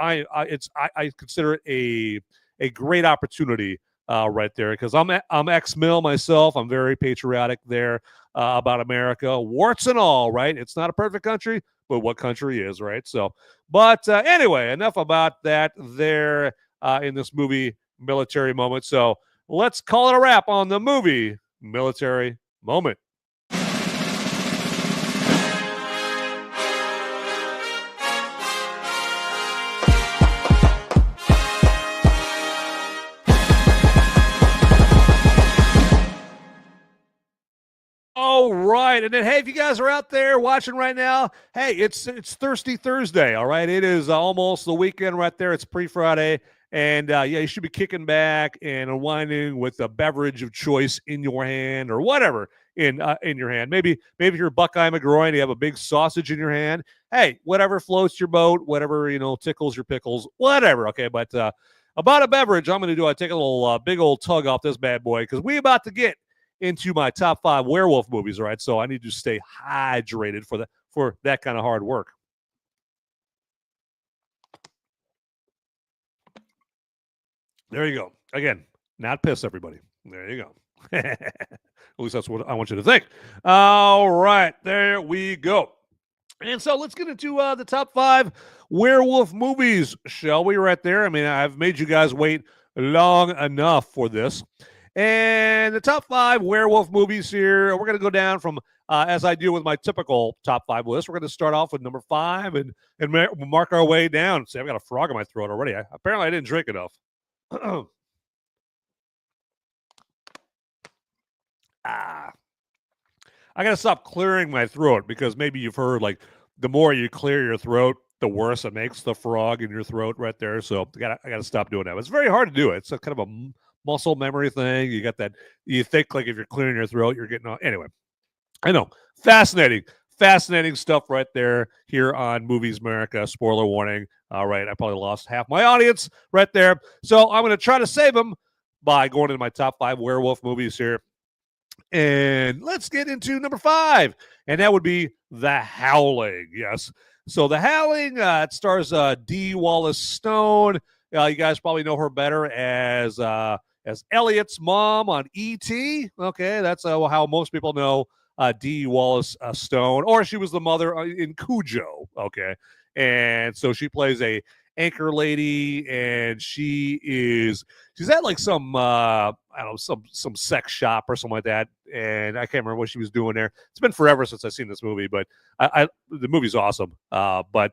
I consider it a great opportunity right there, because I'm ex-mil myself. I'm very patriotic there about America, warts and all. Right? It's not a perfect country, but what country is, right? So, but anyway, enough about that there in this movie Military Moment. So let's call it a wrap on the movie Military Moment. All right. And then, hey, if you guys are out there watching right now, hey, it's Thirsty Thursday. All right. It is almost the weekend right there. It's pre-Friday. And yeah, you should be kicking back and unwinding with a beverage of choice in your hand, or whatever in your hand. Maybe if you're Buckeye McGroin, you have a big sausage in your hand. Hey, whatever floats your boat, whatever tickles your pickles, whatever. Okay, but about a beverage, I'm going to do. I take a little big old tug off this bad boy, because we about to get into my top 5 werewolf movies. All right, so I need to stay hydrated for that kind of hard work. There you go. Again, not piss, everybody. There you go. At least that's what I want you to think. All right, there we go. And so let's get into the top 5 werewolf movies, shall we? Right there. I mean, I've made you guys wait long enough for this. And the top 5 werewolf movies here, we're going to go down from, as I do with my typical top 5 list, we're going to start off with number 5 and mark our way down. See, I've got a frog in my throat already. Apparently, I didn't drink enough. I gotta stop clearing my throat, because maybe you've heard, like, the more you clear your throat, the worse it makes the frog in your throat right there. So I gotta stop doing that. It's very hard to do it. It's a kind of a muscle memory thing. You got that. You think, like, if you're clearing your throat, you're getting on. Anyway, I know. Fascinating stuff right there here on Movies America. Spoiler warning. All right, I probably lost half my audience right there. So I'm going to try to save them by going into my top 5 werewolf movies here. And let's get into number 5. And that would be The Howling. Yes. So The Howling, it stars Dee Wallace Stone. You guys probably know her better as Elliot's mom on E.T. Okay, that's how most people know Dee Wallace Stone. Or she was the mother in Cujo. Okay. And so she plays a anchor lady, and she's at like some I don't know, some sex shop or something like that, and I can't remember what she was doing there. It's been forever since I've seen this movie, but the movie's awesome. But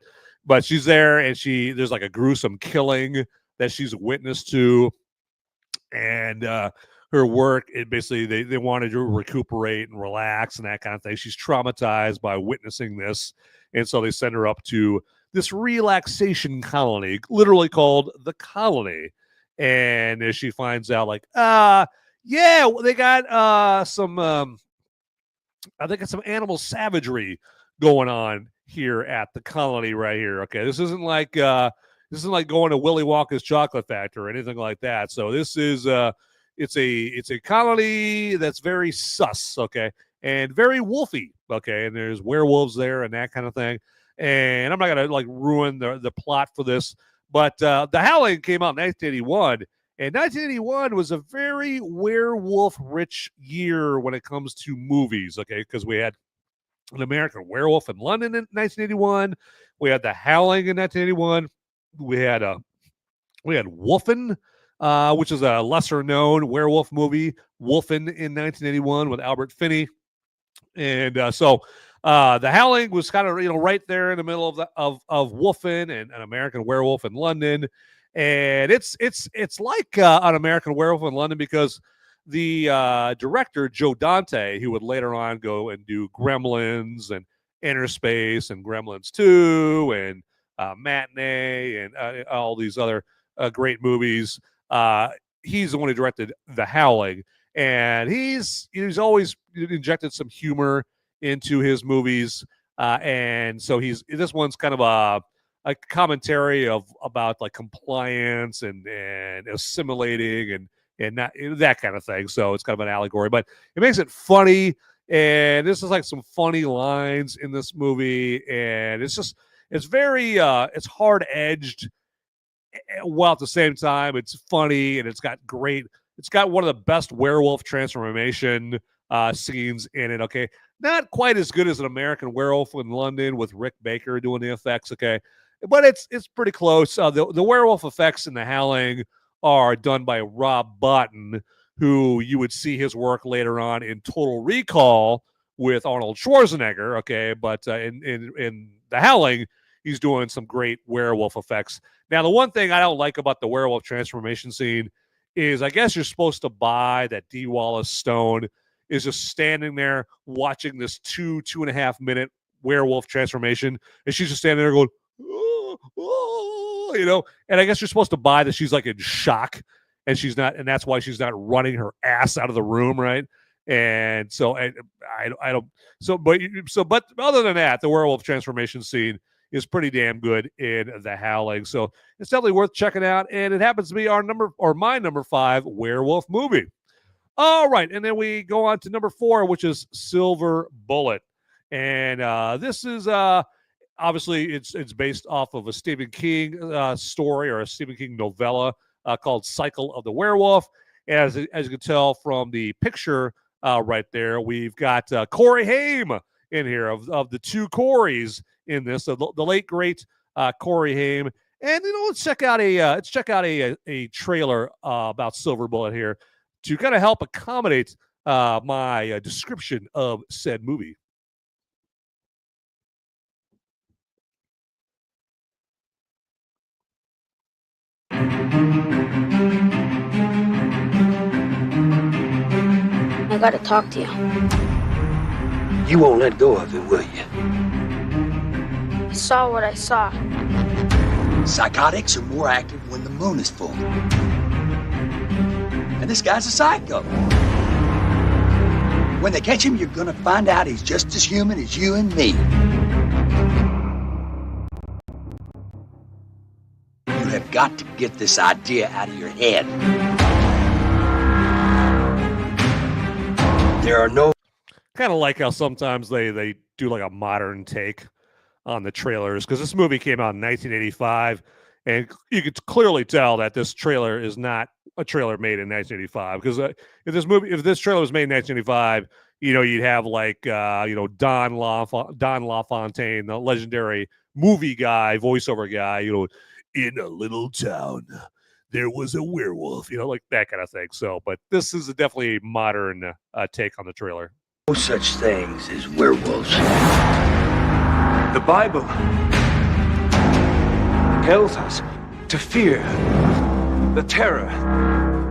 she's there, and there's like a gruesome killing that she's witness to, and her work, it basically they wanted to recuperate and relax and that kind of thing. She's traumatized by witnessing this, and so they send her up to this relaxation colony, literally called the Colony. And as she finds out, like, yeah, they got some, I think it's some animal savagery going on here at the Colony right here. Okay, this isn't like going to Willy Wonka's chocolate factory or anything like that. So this is it's a colony that's very sus, okay, and very wolfy, okay, and there's werewolves there and that kind of thing. And I'm not gonna like ruin the plot for this, but The Howling came out in 1981, and 1981 was a very werewolf-rich year when it comes to movies, okay, because we had An American Werewolf in London in 1981, we had The Howling in 1981, we had Wolfen, which is a lesser-known werewolf movie, Wolfen in 1981 with Albert Finney, and so. The Howling was kind of right there in the middle of Wolfen and An American Werewolf in London, and it's like An American Werewolf in London because the director Joe Dante, who would later on go and do Gremlins and Inner Space and Gremlins 2 and Matinee and all these other great movies. He's the one who directed The Howling, and he's always injected some humor into his movies, and so this one's kind of a commentary about like compliance and assimilating and not that kind of thing. So it's kind of an allegory, but it makes it funny. And this is like some funny lines in this movie, and it's very it's hard edged, while at the same time it's funny, and it's got one of the best werewolf transformation scenes in it. Okay, not quite as good as An American Werewolf in London with Rick Baker doing the effects. Okay, but it's pretty close. The werewolf effects in The Howling are done by Rob Bottin, who you would see his work later on in Total Recall with Arnold Schwarzenegger. Okay, but in The Howling, he's doing some great werewolf effects. Now, the one thing I don't like about the werewolf transformation scene is I guess you're supposed to buy that Dee Wallace Stone is just standing there watching this 2.5 minute werewolf transformation, and she's just standing there going, oh, oh, and I guess you're supposed to buy that she's like in shock, and she's not, and that's why she's not running her ass out of the room, right? And so I don't. But other than that, the werewolf transformation scene is pretty damn good in The Howling. So it's definitely worth checking out. And it happens to be my number 5 werewolf movie. All right, and then we go on to number 4, which is Silver Bullet, and this is obviously it's based off of a Stephen King story, or a Stephen King novella called Cycle of the Werewolf. As you can tell from the picture right there, we've got Corey Haim in here of the two Coreys in this, the late great Corey Haim. And let's check out a trailer about Silver Bullet here to kind of help accommodate my description of said movie. I gotta talk to you. You won't let go of it, will you? I saw what I saw. Psychotics are more active when the moon is full. And this guy's a psycho. When they catch him, you're gonna find out he's just as human as you and me. You have got to get this idea out of your head. There are no... Kind of like how sometimes they do like a modern take on the trailers, because this movie came out in 1985, and you could clearly tell that this trailer is not a trailer made in 1985. Because if this trailer was made in 1985, you'd have like Don LaFontaine, the legendary movie guy, voiceover guy, in a little town there was a werewolf, like that kind of thing. So, but this is definitely a modern take on the trailer. No such things as werewolves. The Bible tells us to fear the terror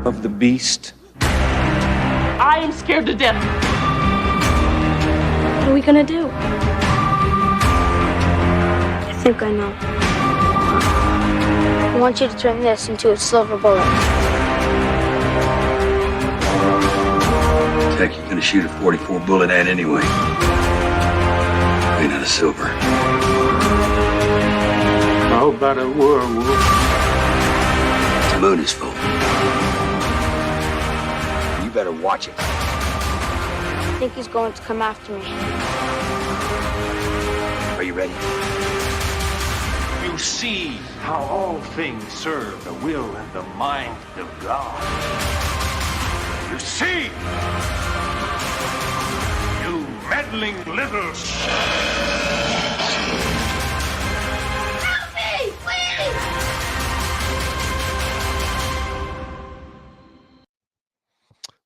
of the beast. I am scared to death. What are we gonna do? I think I know. I want you to turn this into a silver bullet. Heck, you're gonna shoot a 44 bullet at anyway. Ain't not a silver. How about a werewolf? The moon is full. You better watch it. I think he's going to come after me. Are you ready? You see how all things serve the will and the mind of God. You see? You meddling little... Help me, please!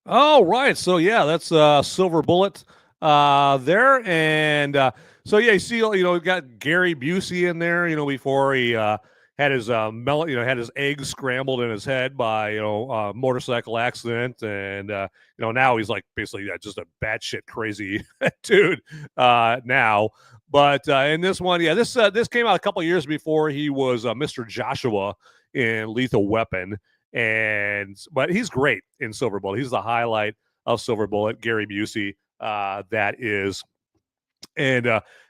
All right, so yeah, that's Silver Bullet there, and so yeah, you see, we've got Gary Busey in there, before he had his had his eggs scrambled in his head by a motorcycle accident, and now he's like basically just a batshit crazy dude now. But in this one, yeah, this came out a couple years before he was Mr. Joshua in Lethal Weapon. But he's great in Silver Bullet. He's the highlight of Silver Bullet, Gary Busey, that is. And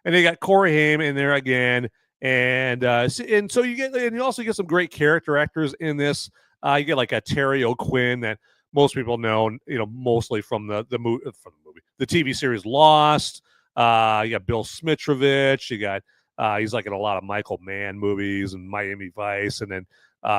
they got Corey Haim in there again. And so you also get some great character actors in this. You get like a Terry O'Quinn that most people know, mostly from the TV series Lost. You got Bill Smitrovich. You got he's like in a lot of Michael Mann movies and Miami Vice, and then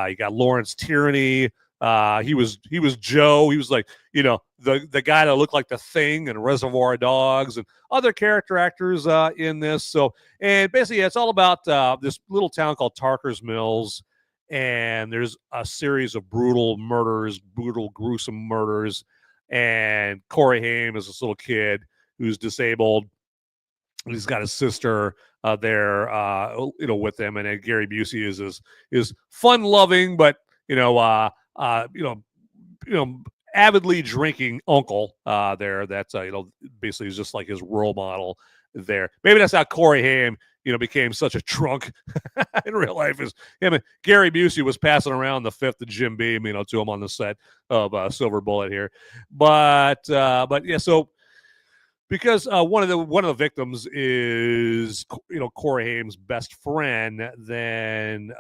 you got Lawrence Tierney. He was Joe. He was like the guy that looked like the Thing and Reservoir Dogs, and other character actors in this. So, and basically it's all about this little town called Tarker's Mills, and there's a series of brutal, gruesome murders. And Corey Haim is this little kid who's disabled. He's got his sister there, with him, and then Gary Busey is fun-loving, but avidly drinking uncle there. That's basically is just like his role model there. Maybe that's how Corey Haim became such a drunk in real life. Is him and Gary Busey was passing around the fifth of Jim Beam, to him on the set of Silver Bullet here, but yeah, so. Because one of the victims is Corey Haim's best friend, then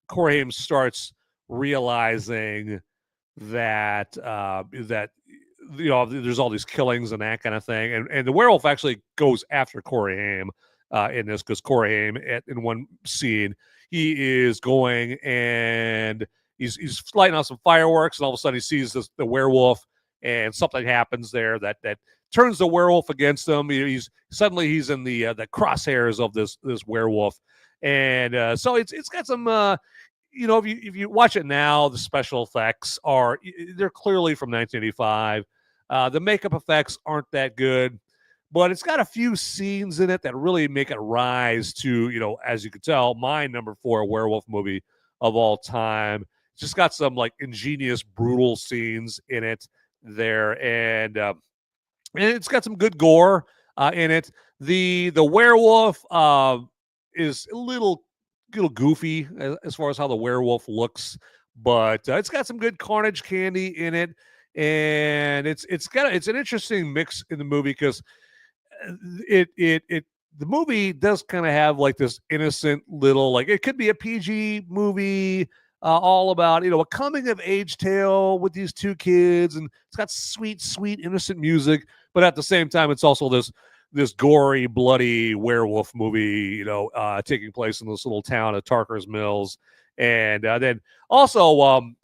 Corey Haim starts realizing that there's all these killings and that kind of thing, and the werewolf actually goes after Corey Haim in this, because Corey Haim in one scene he is going and he's lighting off some fireworks, and all of a sudden he sees the werewolf, and something happens there that turns the werewolf against him. He's in the crosshairs of this werewolf, and so it's got some if you watch it now, the special effects they're clearly from 1985. The makeup effects aren't that good, but it's got a few scenes in it that really make it rise to as you can tell, my number 4 werewolf movie of all time. It's just got some like ingenious, brutal scenes in it there, and it's got some good gore in it. The werewolf is a little goofy as far as how the werewolf looks, but it's got some good carnage candy in it, and it's an interesting mix in the movie, because the movie does kind of have like this innocent little, like, it could be a PG movie. All about a coming of age tale with these two kids, and it's got sweet innocent music, but at the same time it's also this gory, bloody werewolf movie taking place in this little town of Tarker's Mills. And then also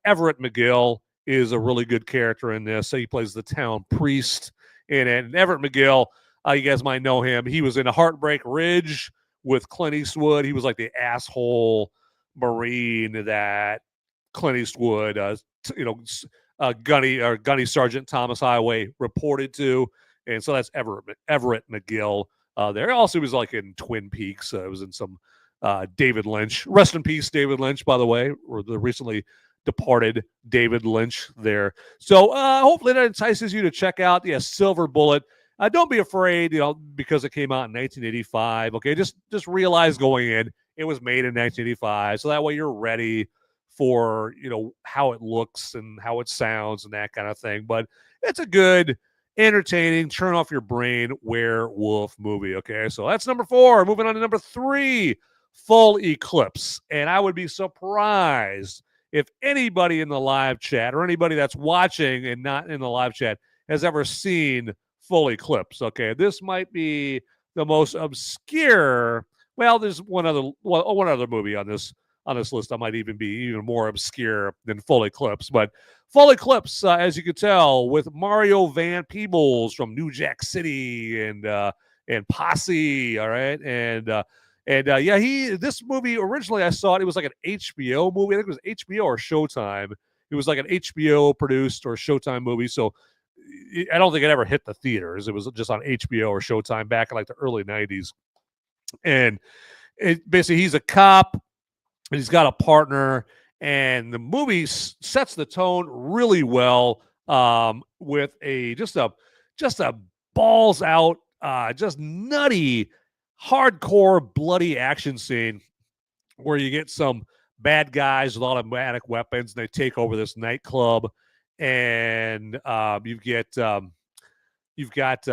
Everett McGill is a really good character in this. So he plays the town priest in it, and Everett McGill, you guys might know him. He was in Heartbreak Ridge with Clint Eastwood. He was like the asshole Marine that Clint Eastwood, Gunny Sergeant Thomas Highway reported to, and so that's Everett McGill. There also was like in Twin Peaks. It was in some David Lynch. Rest in peace, David Lynch, by the way, or the recently departed David Lynch there. So hopefully that entices you to check out Silver Bullet. Don't be afraid, because it came out in 1985. Okay, just realize going in, it was made in 1985, so that way you're ready for how it looks and how it sounds and that kind of thing. But it's a good, entertaining, turn off your brain werewolf movie. Okay, so that's number 4. Moving on to number 3, Full Eclipse. And I would be surprised if anybody in the live chat, or anybody that's watching and not in the live chat, has ever seen Full Eclipse. Okay, this might be the most obscure. Well, there's one other movie on this list that might even be even more obscure than Full Eclipse. But Full Eclipse, as you can tell, with Mario Van Peebles from New Jack City and Posse. All right, and this movie originally, I saw it was like an HBO movie. I think it was HBO or Showtime. It was like an HBO produced or Showtime movie. So I don't think it ever hit the theaters. It was just on HBO or Showtime back in like the early 90s. And basically he's a cop, and he's got a partner, and the movie sets the tone really well with just a balls out, just nutty, hardcore, bloody action scene where you get some bad guys with automatic weapons, and they take over this nightclub, and you've got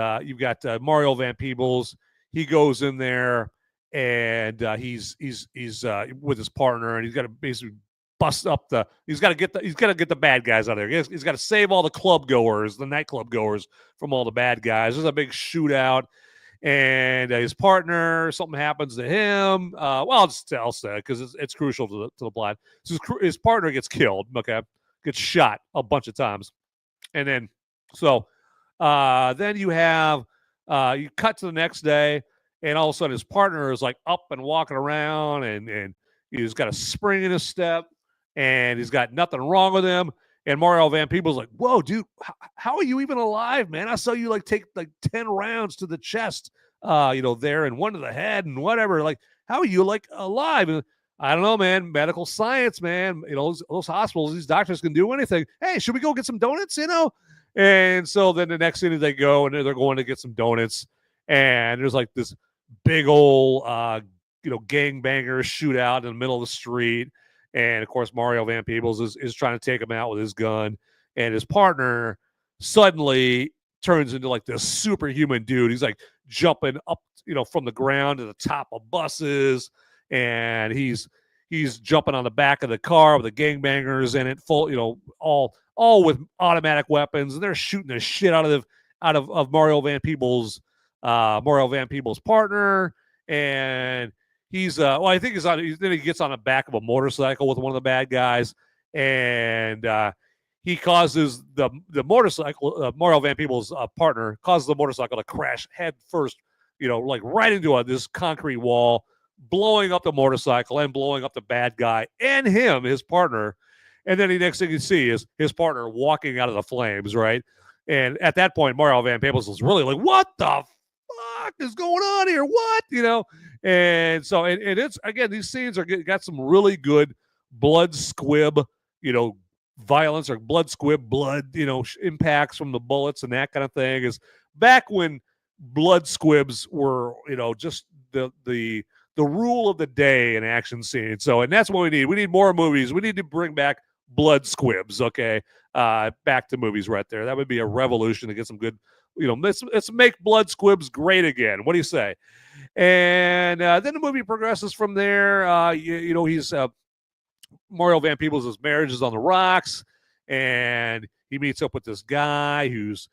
Mario Van Peebles. He goes in there, and he's with his partner, and he's got to basically bust up he's got to get the bad guys out of there. He's got to save all the club goers, the nightclub goers, from all the bad guys. There's a big shootout, and his partner, something happens to him. Well, I'll say because it's crucial to the plot. So his partner gets killed. Okay, gets shot a bunch of times, and then then you have you cut to the next day, and all of a sudden his partner is like up and walking around, and he's got a spring in his step, and he's got nothing wrong with him. And Mario Van Peebles like, whoa, dude, how are you even alive, man? I saw you like take like 10 rounds to the chest, there, and one to the head and whatever. Like, how are you like alive? And I don't know, man. Medical science, man. Those hospitals, these doctors can do anything. Hey, should we go get some donuts? And so then the next thing they go and they're going to get some donuts, and there's like this big old gangbanger shootout in the middle of the street. And of course, Mario Van Peebles is trying to take him out with his gun, and his partner suddenly turns into like this superhuman dude. He's like jumping up, from the ground to the top of buses, and he's jumping on the back of the car with the gangbangers in it, full, all with automatic weapons, and they're shooting the shit out of Mario Van Peebles' partner, and he's I think then he gets on the back of a motorcycle with one of the bad guys, and he causes the motorcycle, Mario Van Peebles' partner causes the motorcycle to crash head first, like right into this concrete wall, blowing up the motorcycle and blowing up the bad guy and his partner. And then the next thing you see is his partner walking out of the flames, right? And at that point, Mario Van Peebles was really like, what the fuck is going on here? What? And so, and it's, again, these scenes got some really good blood squib, violence, or blood squib, blood, impacts from the bullets and that kind of thing. Is back when blood squibs were, just the rule of the day in action scenes. So, and that's what we need. We need more movies. We need to bring back blood squibs, okay, back to movies right there. That would be a revolution to get some good, let's make blood squibs great again. What do you say? And then the movie progresses from there. He's Mario Van Peebles' marriage is on the rocks, and he meets up with this guy who's,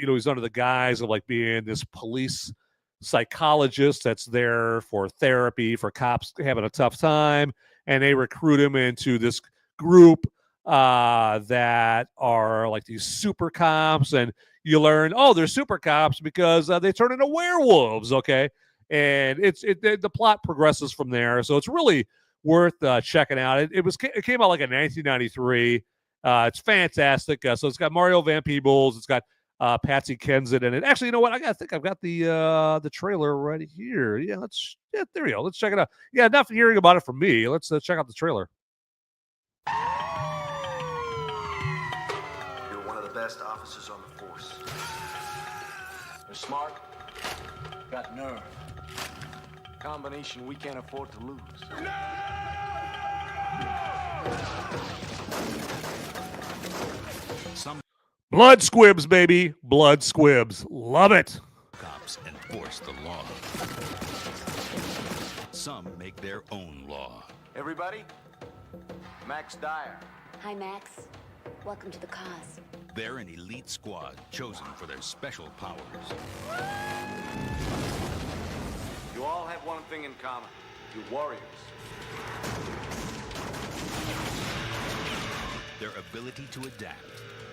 he's under the guise of like being this police psychologist that's there for therapy for cops having a tough time, and they recruit him into this group that are like these super cops, and you learn, they're super cops because they turn into werewolves, okay? And the plot progresses from there, so it's really worth checking out. It came out like in 1993. It's fantastic. So it's got Mario Van Peebles, it's got Patsy Kensit in it. Actually, you know what? I think I've got the trailer right here. Yeah, there we go. Let's check it out. Yeah, enough hearing about it from me. Let's check out the trailer. You're one of the best officers on the force. You're smart, got nerve. Combination we can't afford to lose. Blood squibs, baby. Blood squibs. Love it. Cops enforce the law. Some make their own law. Everybody, Max Dyer. Hi, Max. Welcome to the cause. They're an elite squad chosen for their special powers. You all have one thing in common. You're warriors. Their ability to adapt.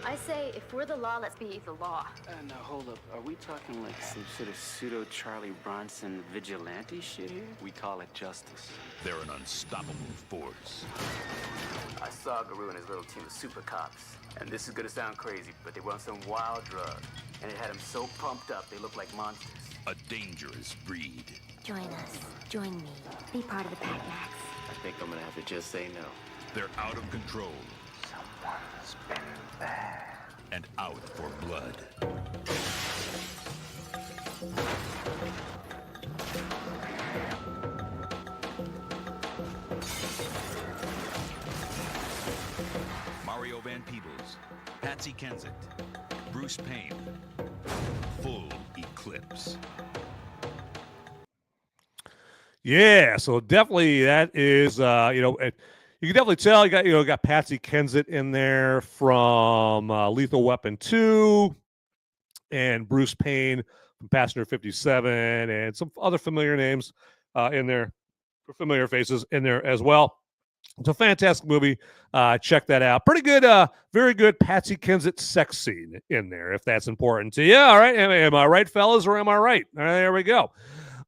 I say, if we're the law, let's be the law. Now, hold up. Are we talking like some sort of pseudo-Charlie Bronson vigilante shit here? We call it justice. They're an unstoppable force. I saw Guru and his little team of super cops. And this is gonna sound crazy, but they were on some wild drug. And it had them so pumped up, they looked like monsters. A dangerous breed. Join us. Join me. Be part of the pack, Max. I think I'm gonna have to just say no. They're out of control. Someone's been bad. And out for blood. Mario Van Peebles, Patsy Kensit, Bruce Payne, Full Eclipse. Yeah, so definitely that is you can definitely tell you got Patsy Kensit in there from Lethal Weapon 2 and Bruce Payne from Passenger 57 and some other familiar names in there, familiar faces in there as well. It's a fantastic movie. Check that out. Pretty good, very good Patsy Kensit sex scene in there, if that's important to you. All right. Am I right, fellas, or am I right? All right, there we go.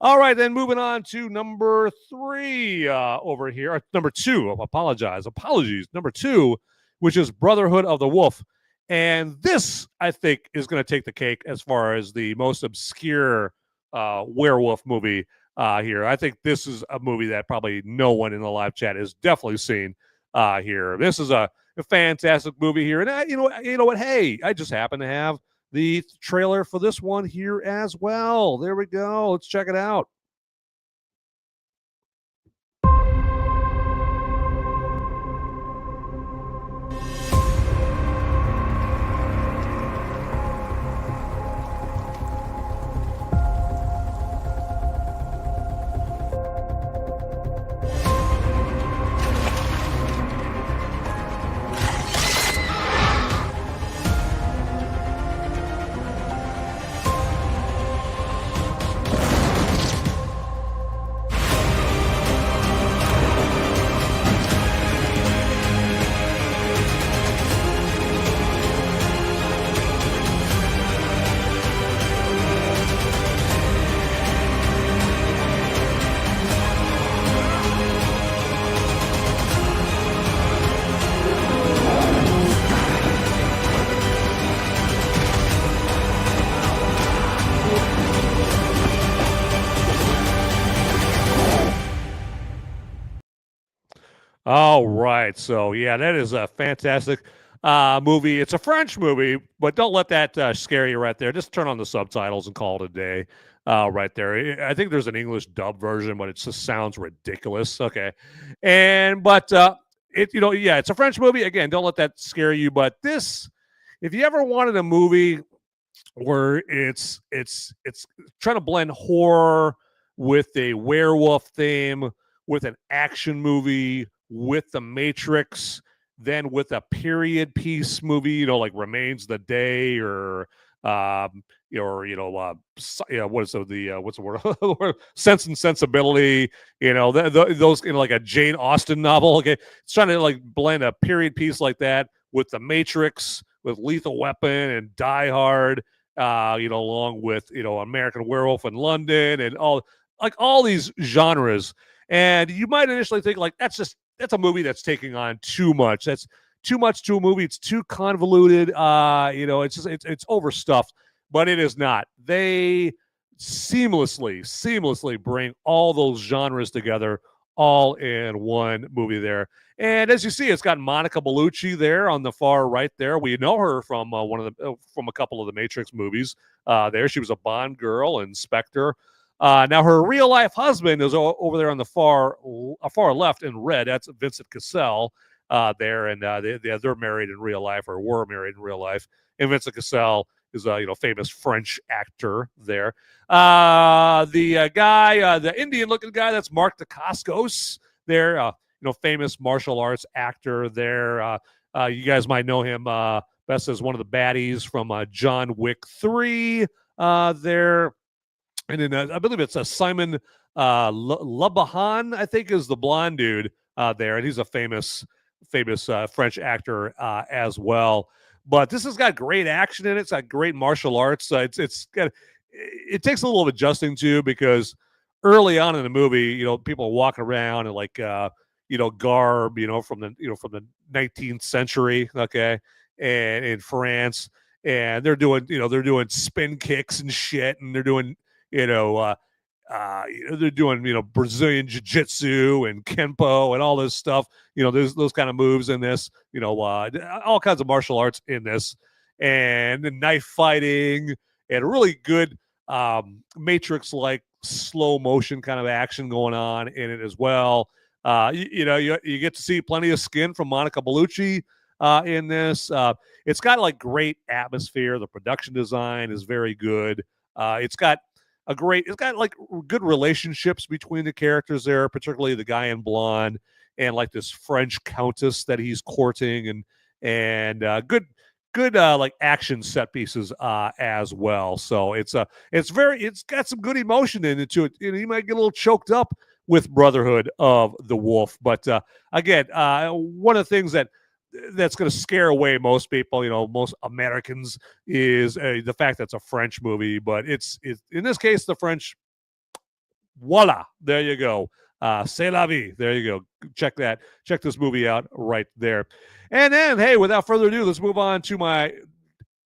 All right, then moving on to number 3 over here. Or number 2, apologies. Number 2, which is Brotherhood of the Wolf. And this, I think, is going to take the cake as far as the most obscure werewolf movie here. I think this is a movie that probably no one in the live chat has definitely seen here. This is a fantastic movie here. And you know what? Hey, I just happen to have the trailer for this one here as well. There we go. Let's check it out. All right. So, yeah, that is a fantastic movie. It's a French movie, but don't let that scare you right there. Just turn on the subtitles and call it a day right there. I think there's an English dub version, but it just sounds ridiculous. Okay. But it's a French movie. Again, don't let that scare you. But this, if you ever wanted a movie where it's trying to blend horror with a werewolf theme, with an action movie, with The Matrix, then with a period piece movie, like Remains the Day or what's the word? Sense and Sensibility, those like a Jane Austen novel. Okay, it's trying to like blend a period piece like that with The Matrix, with Lethal Weapon and Die Hard, along with American Werewolf in London and all these genres. And you might initially think like that's a movie that's taking on too much. That's too much to a movie. It's too convoluted. It's overstuffed, but it is not. They seamlessly bring all those genres together all in one movie there. And as you see, it's got Monica Bellucci there on the far right there. We know her from from a couple of the Matrix movies. There, she was a Bond girl and Spectre. Now her real life husband is over there on the far left in red. That's Vincent Cassel there, and they're married in real life, or were married in real life. And Vincent Cassel is a famous French actor there. The guy, the Indian looking guy, that's Mark Dacascos there. Famous martial arts actor there. You guys might know him best as one of the baddies from John Wick 3 there. And then I believe it's Simon Lebahan, I think, is the blonde dude there. And he's a famous French actor as well. But this has got great action in it. It's got great martial arts. It takes a little of adjusting to, because early on in the movie, people are walking around in like garb, from the 19th century, okay, and in France, and they're doing spin kicks and shit, and they're doing they're doing Brazilian jiu-jitsu and Kenpo and all this stuff. There's those kind of moves in this. All kinds of martial arts in this, and the knife fighting and really good Matrix-like slow motion kind of action going on in it as well. You get to see plenty of skin from Monica Bellucci in this. It's got like great atmosphere. The production design is very good. It's got it's got like good relationships between the characters there, particularly the guy in blonde and like this French countess that he's courting, and good like action set pieces as well. So it's got some good emotion into it. You might get a little choked up with Brotherhood of the Wolf, but again, one of the things that's going to scare away most people, most Americans, is the fact that it's a French movie. But it's in this case the French. Voila, there you go. C'est la vie. There you go. Check this movie out right there. And then, hey, without further ado, let's move on to my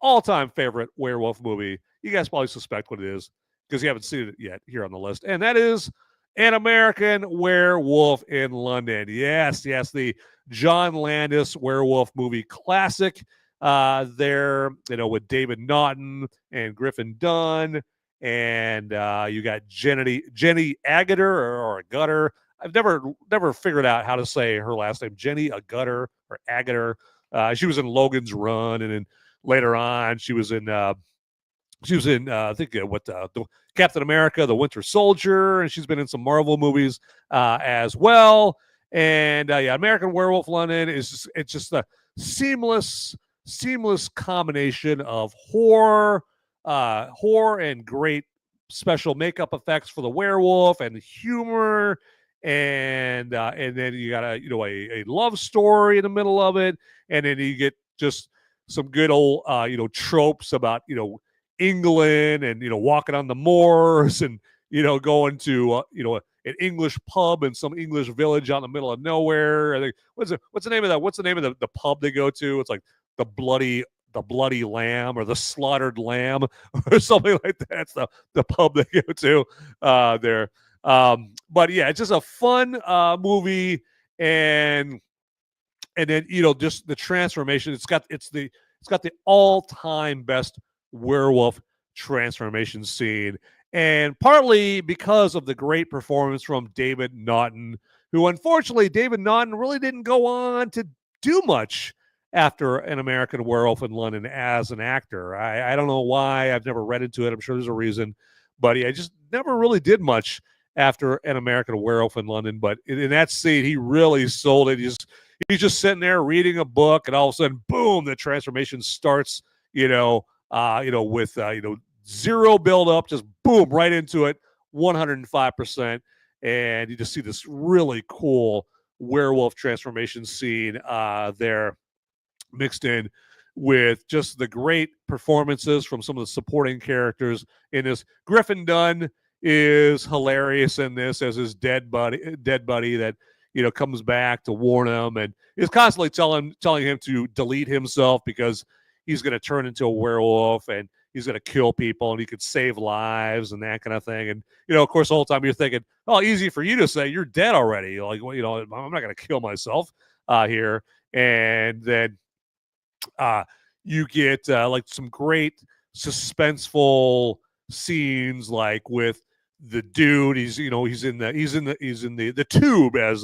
all-time favorite werewolf movie. You guys probably suspect what it is because you haven't seen it yet here on the list. And that is An American Werewolf in London. Yes, the John Landis werewolf movie classic. There, with David Naughton and Griffin Dunn. And you got Jenny Agutter or Agutter. I've never figured out how to say her last name. Jenny Agutter or Agutter. She was in Logan's Run, and then later on she was in I think the Captain America, the Winter Soldier, and she's been in some Marvel movies as well. And American Werewolf London it's just a seamless combination of horror and great special makeup effects for the werewolf and humor, and then you got a love story in the middle of it, and then you get just some good old tropes about England and walking on the moors and going to an English pub in some English village out in the middle of nowhere. I think what's the name of that? What's the name of the pub they go to? It's like the bloody lamb or the slaughtered lamb or something like that. It's the pub they go to there. But yeah, it's just a fun movie, and then just the transformation. It's got the all-time best werewolf transformation scene, and partly because of the great performance from David Naughton, who unfortunately David Naughton really didn't go on to do much after An American Werewolf in London as an actor. I don't know why. I've never read into it. I'm sure there's a reason. But he just never really did much after An American Werewolf in London. But in that scene, he really sold it. He's just sitting there reading a book, and all of a sudden, boom, the transformation starts, with zero build up, just boom, right into it, 105%. And you just see this really cool werewolf transformation scene there, mixed in with just the great performances from some of the supporting characters in this. Griffin Dunn is hilarious in this as his dead buddy that comes back to warn him and is constantly telling him to delete himself because he's going to turn into a werewolf and he's going to kill people and he could save lives and that kind of thing. And of course, the whole time you're thinking, oh, easy for you to say, you're dead already. Like, I'm not going to kill myself here. And then you get like some great suspenseful scenes, like with the dude. He's in the tube, as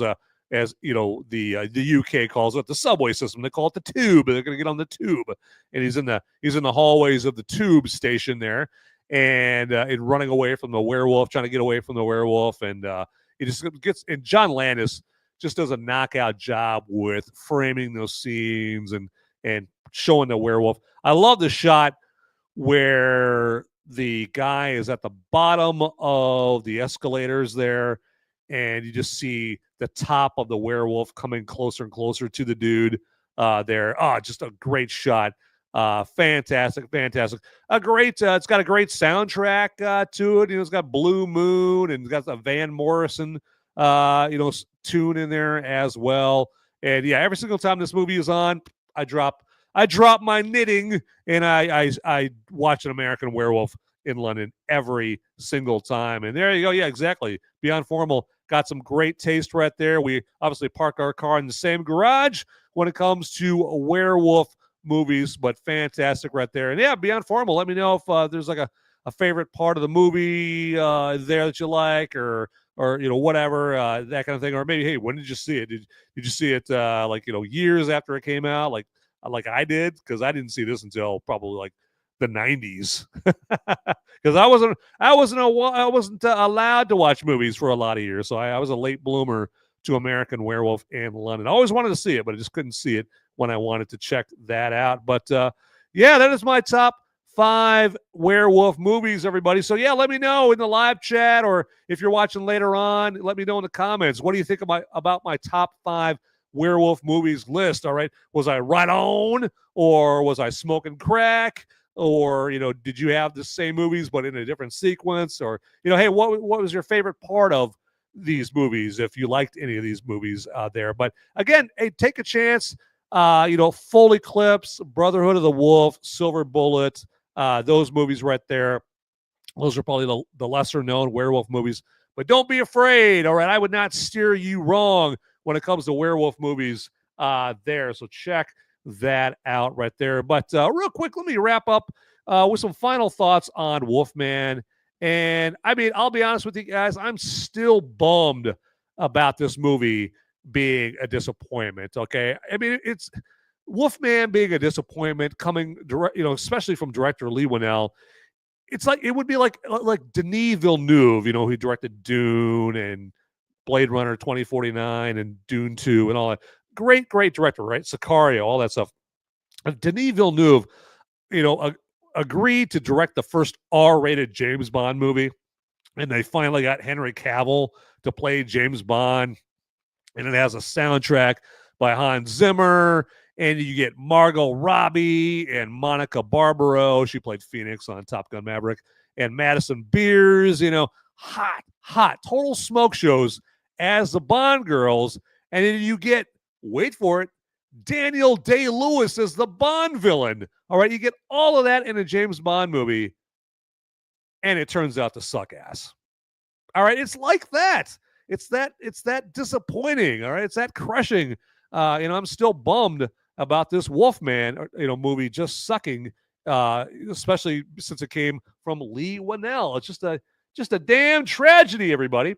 the UK calls it, the subway system. They call it the tube. They're going to get on the tube, and he's in the hallways of the tube station there, and running away from the werewolf, trying to get away from the werewolf, and he just gets. And John Landis just does a knockout job with framing those scenes and showing the werewolf. I love the shot where the guy is at the bottom of the escalators there, and you just see the top of the werewolf coming closer and closer to the dude there. Just a great shot. Fantastic. A great. It's got a great soundtrack to it. It's got Blue Moon, and it's got the Van Morrison, tune in there as well. And yeah, every single time this movie is on, I drop my knitting and I watch An American Werewolf in London every single time. And there you go. Yeah, exactly. Beyond Formal got some great taste right there. We obviously park our car in the same garage when it comes to werewolf movies, but fantastic right there. And yeah, Beyond Formal, let me know if there's like a favorite part of the movie there that you like, or whatever, that kind of thing. Or maybe, hey, when did you see it? Did you see it years after it came out, like I did? Because I didn't see this until probably like the 90s, because I wasn't allowed to watch movies for a lot of years. So I was a late bloomer to American Werewolf in London. I always wanted to see it, but I just couldn't see it when I wanted to check that out. But yeah, that is my top 5 werewolf movies, everybody. So yeah, let me know in the live chat, or if you're watching later on, let me know in the comments. What do you think about my top 5 werewolf movies list? All right, was I right on, or was I smoking crack, or did you have the same movies but in a different sequence, or hey, what was your favorite part of these movies, if you liked any of these movies there? But again, hey, take a chance. Full Eclipse, Brotherhood of the Wolf, Silver Bullet, those movies right there. Those are probably the lesser known werewolf movies, but don't be afraid. All right, I would not steer you wrong when it comes to werewolf movies there. So check that out right there. But real quick, let me wrap up with some final thoughts on Wolfman. And I mean, I'll be honest with you guys, I'm still bummed about this movie being a disappointment. Okay, I mean, it's Wolfman being a disappointment coming direct, especially from director Leigh Whannell. It's like, it would be like Denis Villeneuve, who directed Dune and Blade Runner 2049 and Dune 2 and all that. Great director, right? Sicario, all that stuff. Denis Villeneuve, agreed to direct the first R-rated James Bond movie, and they finally got Henry Cavill to play James Bond, and it has a soundtrack by Hans Zimmer, and you get Margot Robbie and Monica Barbaro. She played Phoenix on Top Gun Maverick, and Madison Beers, hot, total smoke shows as the Bond girls, and then you get, wait for it, Daniel Day-Lewis as the Bond villain. All right, you get all of that in a James Bond movie, and it turns out to suck ass. All right, it's like that. It's that disappointing. All right, it's that crushing. I'm still bummed about this Wolfman, movie just sucking, especially since it came from Leigh Whannell. It's just a damn tragedy, everybody.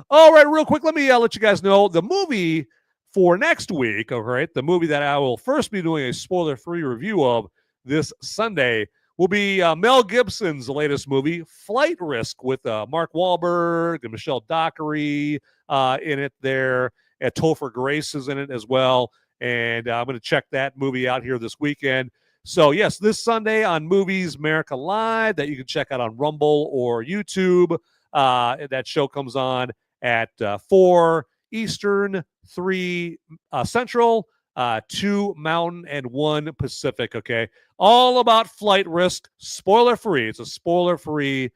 All right, real quick, let me let you guys know the movie for next week. All right, the movie that I will first be doing a spoiler-free review of this Sunday will be Mel Gibson's latest movie, Flight Risk, with Mark Wahlberg and Michelle Dockery in it there. And Topher Grace is in it as well. And I'm going to check that movie out here this weekend. So, yes, this Sunday on Movies Merica Live, that you can check out on Rumble or YouTube. That show comes on at 4 Eastern, 3 Central, 2 Mountain, and 1 Pacific, okay? All about Flight Risk, spoiler-free. It's a spoiler-free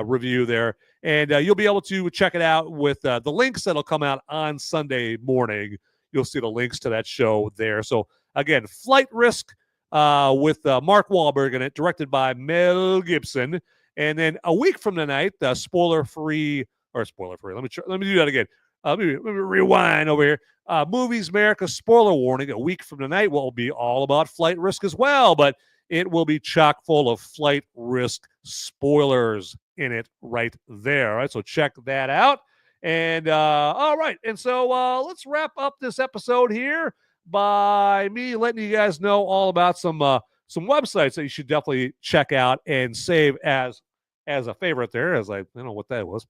review there. And you'll be able to check it out with the links that'll come out on Sunday morning. You'll see the links to that show there. So, again, Flight Risk with Mark Wahlberg in it, directed by Mel Gibson. And then a week from tonight, spoiler-free. Let me do that again. Let me rewind over here. Movies America spoiler warning. A week from tonight will be all about Flight Risk as well, but it will be chock full of Flight Risk spoilers in it right there. All right, so check that out. And all right, and so let's wrap up this episode here by me letting you guys know all about some websites that you should definitely check out and save as a favorite there, as I don't know what that was.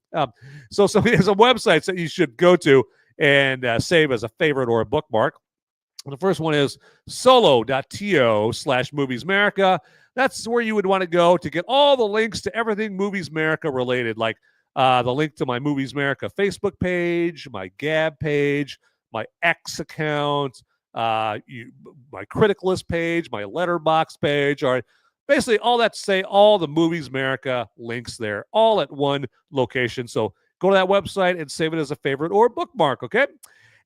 So some websites that you should go to and save as a favorite or a bookmark. The first one is solo.to/moviesmerica. That's where you would want to go to get all the links to everything Movies Merica related, like the link to my Movies Merica Facebook page, my Gab page, my X account, my Critic List page, my Letterboxd page. All right. Basically, all that to say, all the Movies Merica links there, all at one location. So go to that website and save it as a favorite or a bookmark, okay?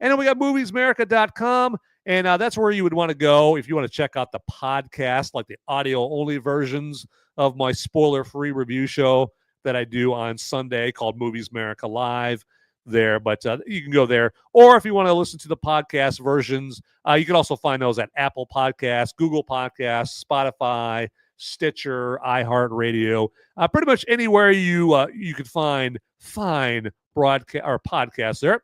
And then we got moviesmerica.com, and that's where you would want to go if you want to check out the podcast, like the audio-only versions of my spoiler-free review show that I do on Sunday called Movies Merica Live there. But you can go there. Or if you want to listen to the podcast versions, you can also find those at Apple Podcasts, Google Podcasts, Spotify, Stitcher, iHeartRadio, pretty much anywhere you could find fine broadcast or podcasts there.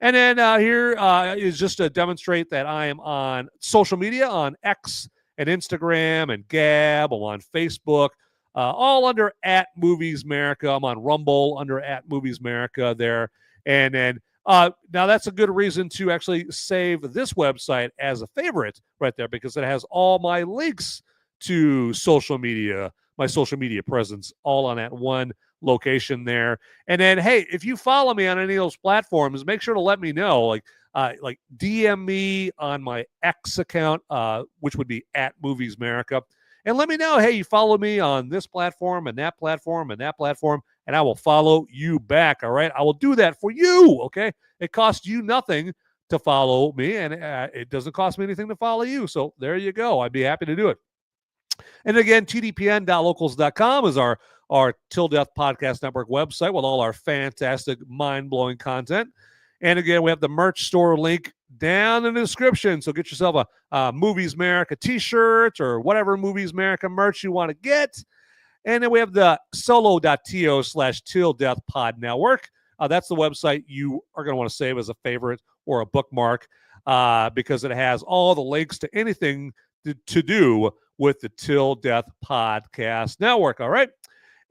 And then here is just to demonstrate that I am on social media on X and Instagram and Gab. I'm on Facebook, all under @MoviesMerica. I'm on Rumble under @MoviesMerica there. And then now that's a good reason to actually save this website as a favorite right there, because it has all my links to social media, my social media presence, all on that one location there. And then, hey, if you follow me on any of those platforms, make sure to let me know. Like DM me on my X account, which would be @MoviesMerica, and let me know, hey, you follow me on this platform and that platform and that platform, and I will follow you back. All right, I will do that for you. Okay, it costs you nothing to follow me, and it doesn't cost me anything to follow you. So there you go. I'd be happy to do it. And again, tdpn.locals.com is our Till Death Podcast Network website with all our fantastic, mind-blowing content. And again, we have the merch store link down in the description. So get yourself a Movies America t-shirt or whatever Movies America merch you want to get. And then we have the solo.to/Till Death Pod Network. That's the website you are going to want to save as a favorite or a bookmark because it has all the links to anything to do with the Till Death Podcast Network. All right.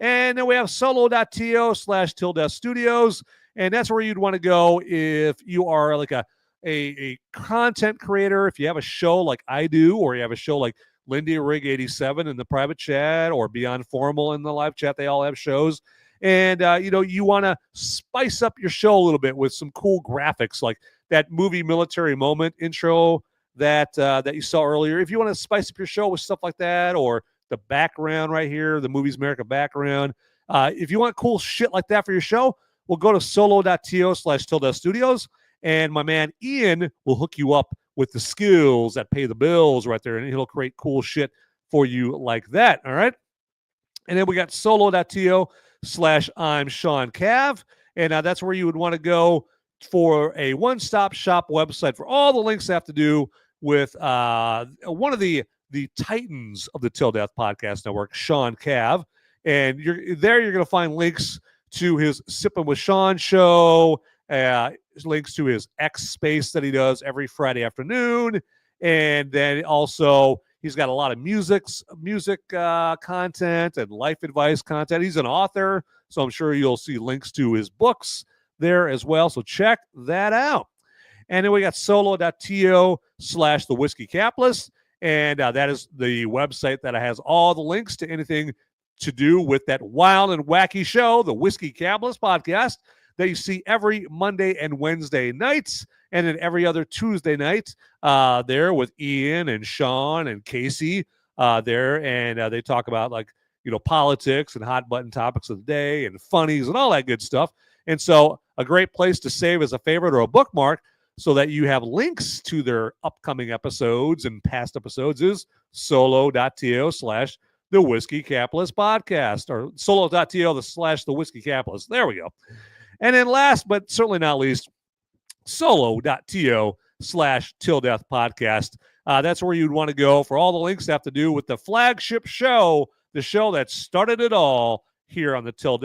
And then we have solo.to/Till Death Studios. And that's where you'd want to go if you are like a content creator, if you have a show like I do, or you have a show like Lindy Rig 87 in the private chat, or Beyond Formal in the live chat. They all have shows. And, you want to spice up your show a little bit with some cool graphics, like that movie Military Moment intro that you saw earlier. If you want to spice up your show with stuff like that, or the background right here, the Movies America background, if you want cool shit like that for your show, we'll go to solo.to/Till Death Studios, and my man Ian will hook you up with the skills that pay the bills right there, and he'll create cool shit for you like that, all right? And then we got solo.to/I'm Sean Cav, and that's where you would want to go for a one-stop shop website for all the links that have to do with one of the titans of the Till Death Podcast Network, Sean Cav, and you're going to find links to his Sippin' with Sean show, links to his X Space that he does every Friday afternoon, and then also he's got a lot of music content and life advice content. He's an author, so I'm sure you'll see links to his books there as well, so check that out. And then we got solo.to/The Whiskey Capitalist, and that is the website that has all the links to anything to do with that wild and wacky show, the Whiskey Capitalist Podcast, that you see every Monday and Wednesday nights, and then every other Tuesday night there with Ian and Sean and Casey there, and they talk about politics and hot button topics of the day and funnies and all that good stuff. And so a great place to save as a favorite or a bookmark so that you have links to their upcoming episodes and past episodes is solo.to/The Whiskey Capitalist Podcast, or solo.to/The Whiskey Capitalist. There we go. And then last but certainly not least, solo.to/Till Death Podcast. That's where you'd want to go for all the links that have to do with the flagship show, the show that started it all here on the Till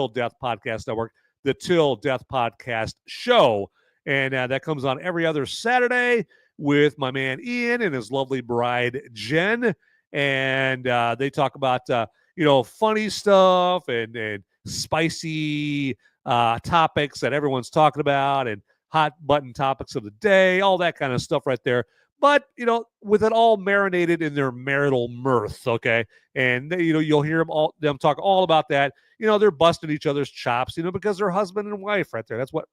Death Podcast Network, the Till Death Podcast Show. And that comes on every other Saturday with my man Ian and his lovely bride Jen. And they talk about funny stuff and spicy topics that everyone's talking about, and hot button topics of the day, all that kind of stuff right there. But with it all marinated in their marital mirth, okay? And you'll hear them talk all about that. They're busting each other's chops, because they're husband and wife right there. That's what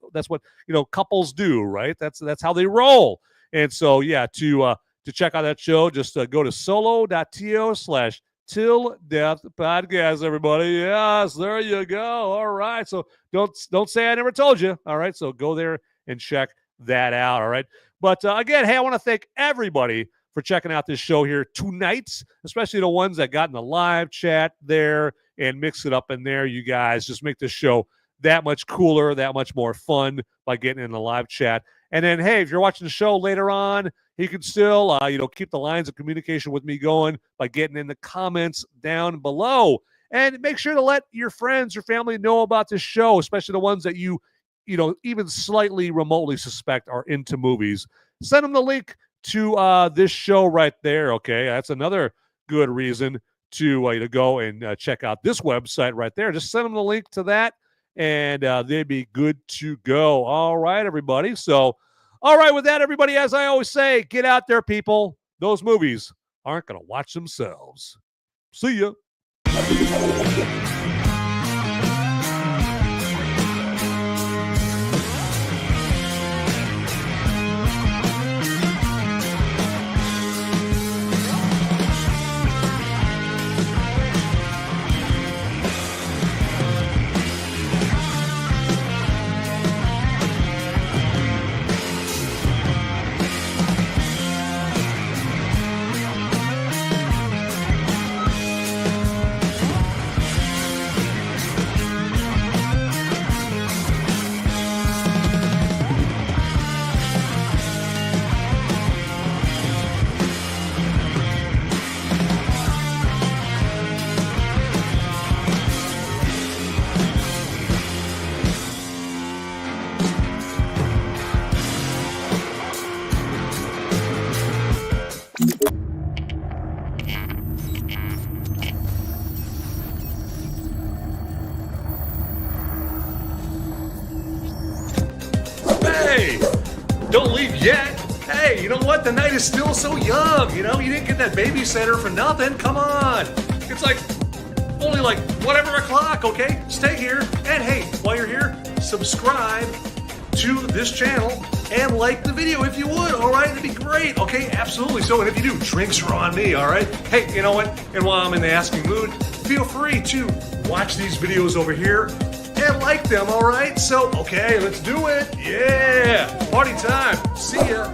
couples do, right? That's how they roll. And so to check out that show, just go to solo.to/Till Death Podcast, everybody. Yes, there you go. All right. So don't say I never told you. All right. So go there and check that out. All right. But again, hey, I want to thank everybody for checking out this show here tonight, especially the ones that got in the live chat there and mix it up in there. You guys just make this show that much cooler, that much more fun by getting in the live chat. And then, hey, if you're watching the show later on, you can still, keep the lines of communication with me going by getting in the comments down below. And make sure to let your friends, your family know about this show, especially the ones that you even slightly remotely suspect are into movies. Send them the link to this show right there. Okay, that's another good reason to go and check out this website right there. Just send them the link to that, and they'd be good to go. All right, everybody. So, all right, with that, everybody, as I always say, get out there, people. Those movies aren't going to watch themselves. See ya. Hey, don't leave yet. Hey, you know what? The night is still so young. You didn't get that babysitter for nothing. Come on. It's like only like whatever o'clock, okay? Stay here. And hey, while you're here, subscribe to this channel and like the video if you would, all right? It'd be great, okay? Absolutely. So, and if you do, drinks are on me, all right? Hey, you know what? And while I'm in the asking mood, feel free to watch these videos over here and like them, all right? So, okay, let's do it. Yeah, party time. See ya.